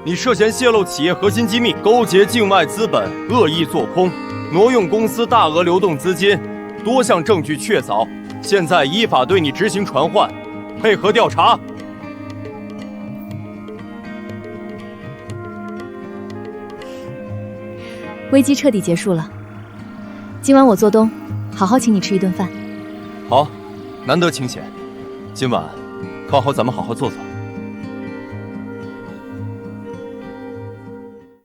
你涉嫌泄露企业核心机密，勾结境外资本，恶意做空，挪用公司大额流动资金，多项证据确凿，现在依法对你执行传唤，配合调查。危机彻底结束了，今晚我做东，好好请你吃一顿饭。好，难得清闲，今晚靠好咱们好好坐坐。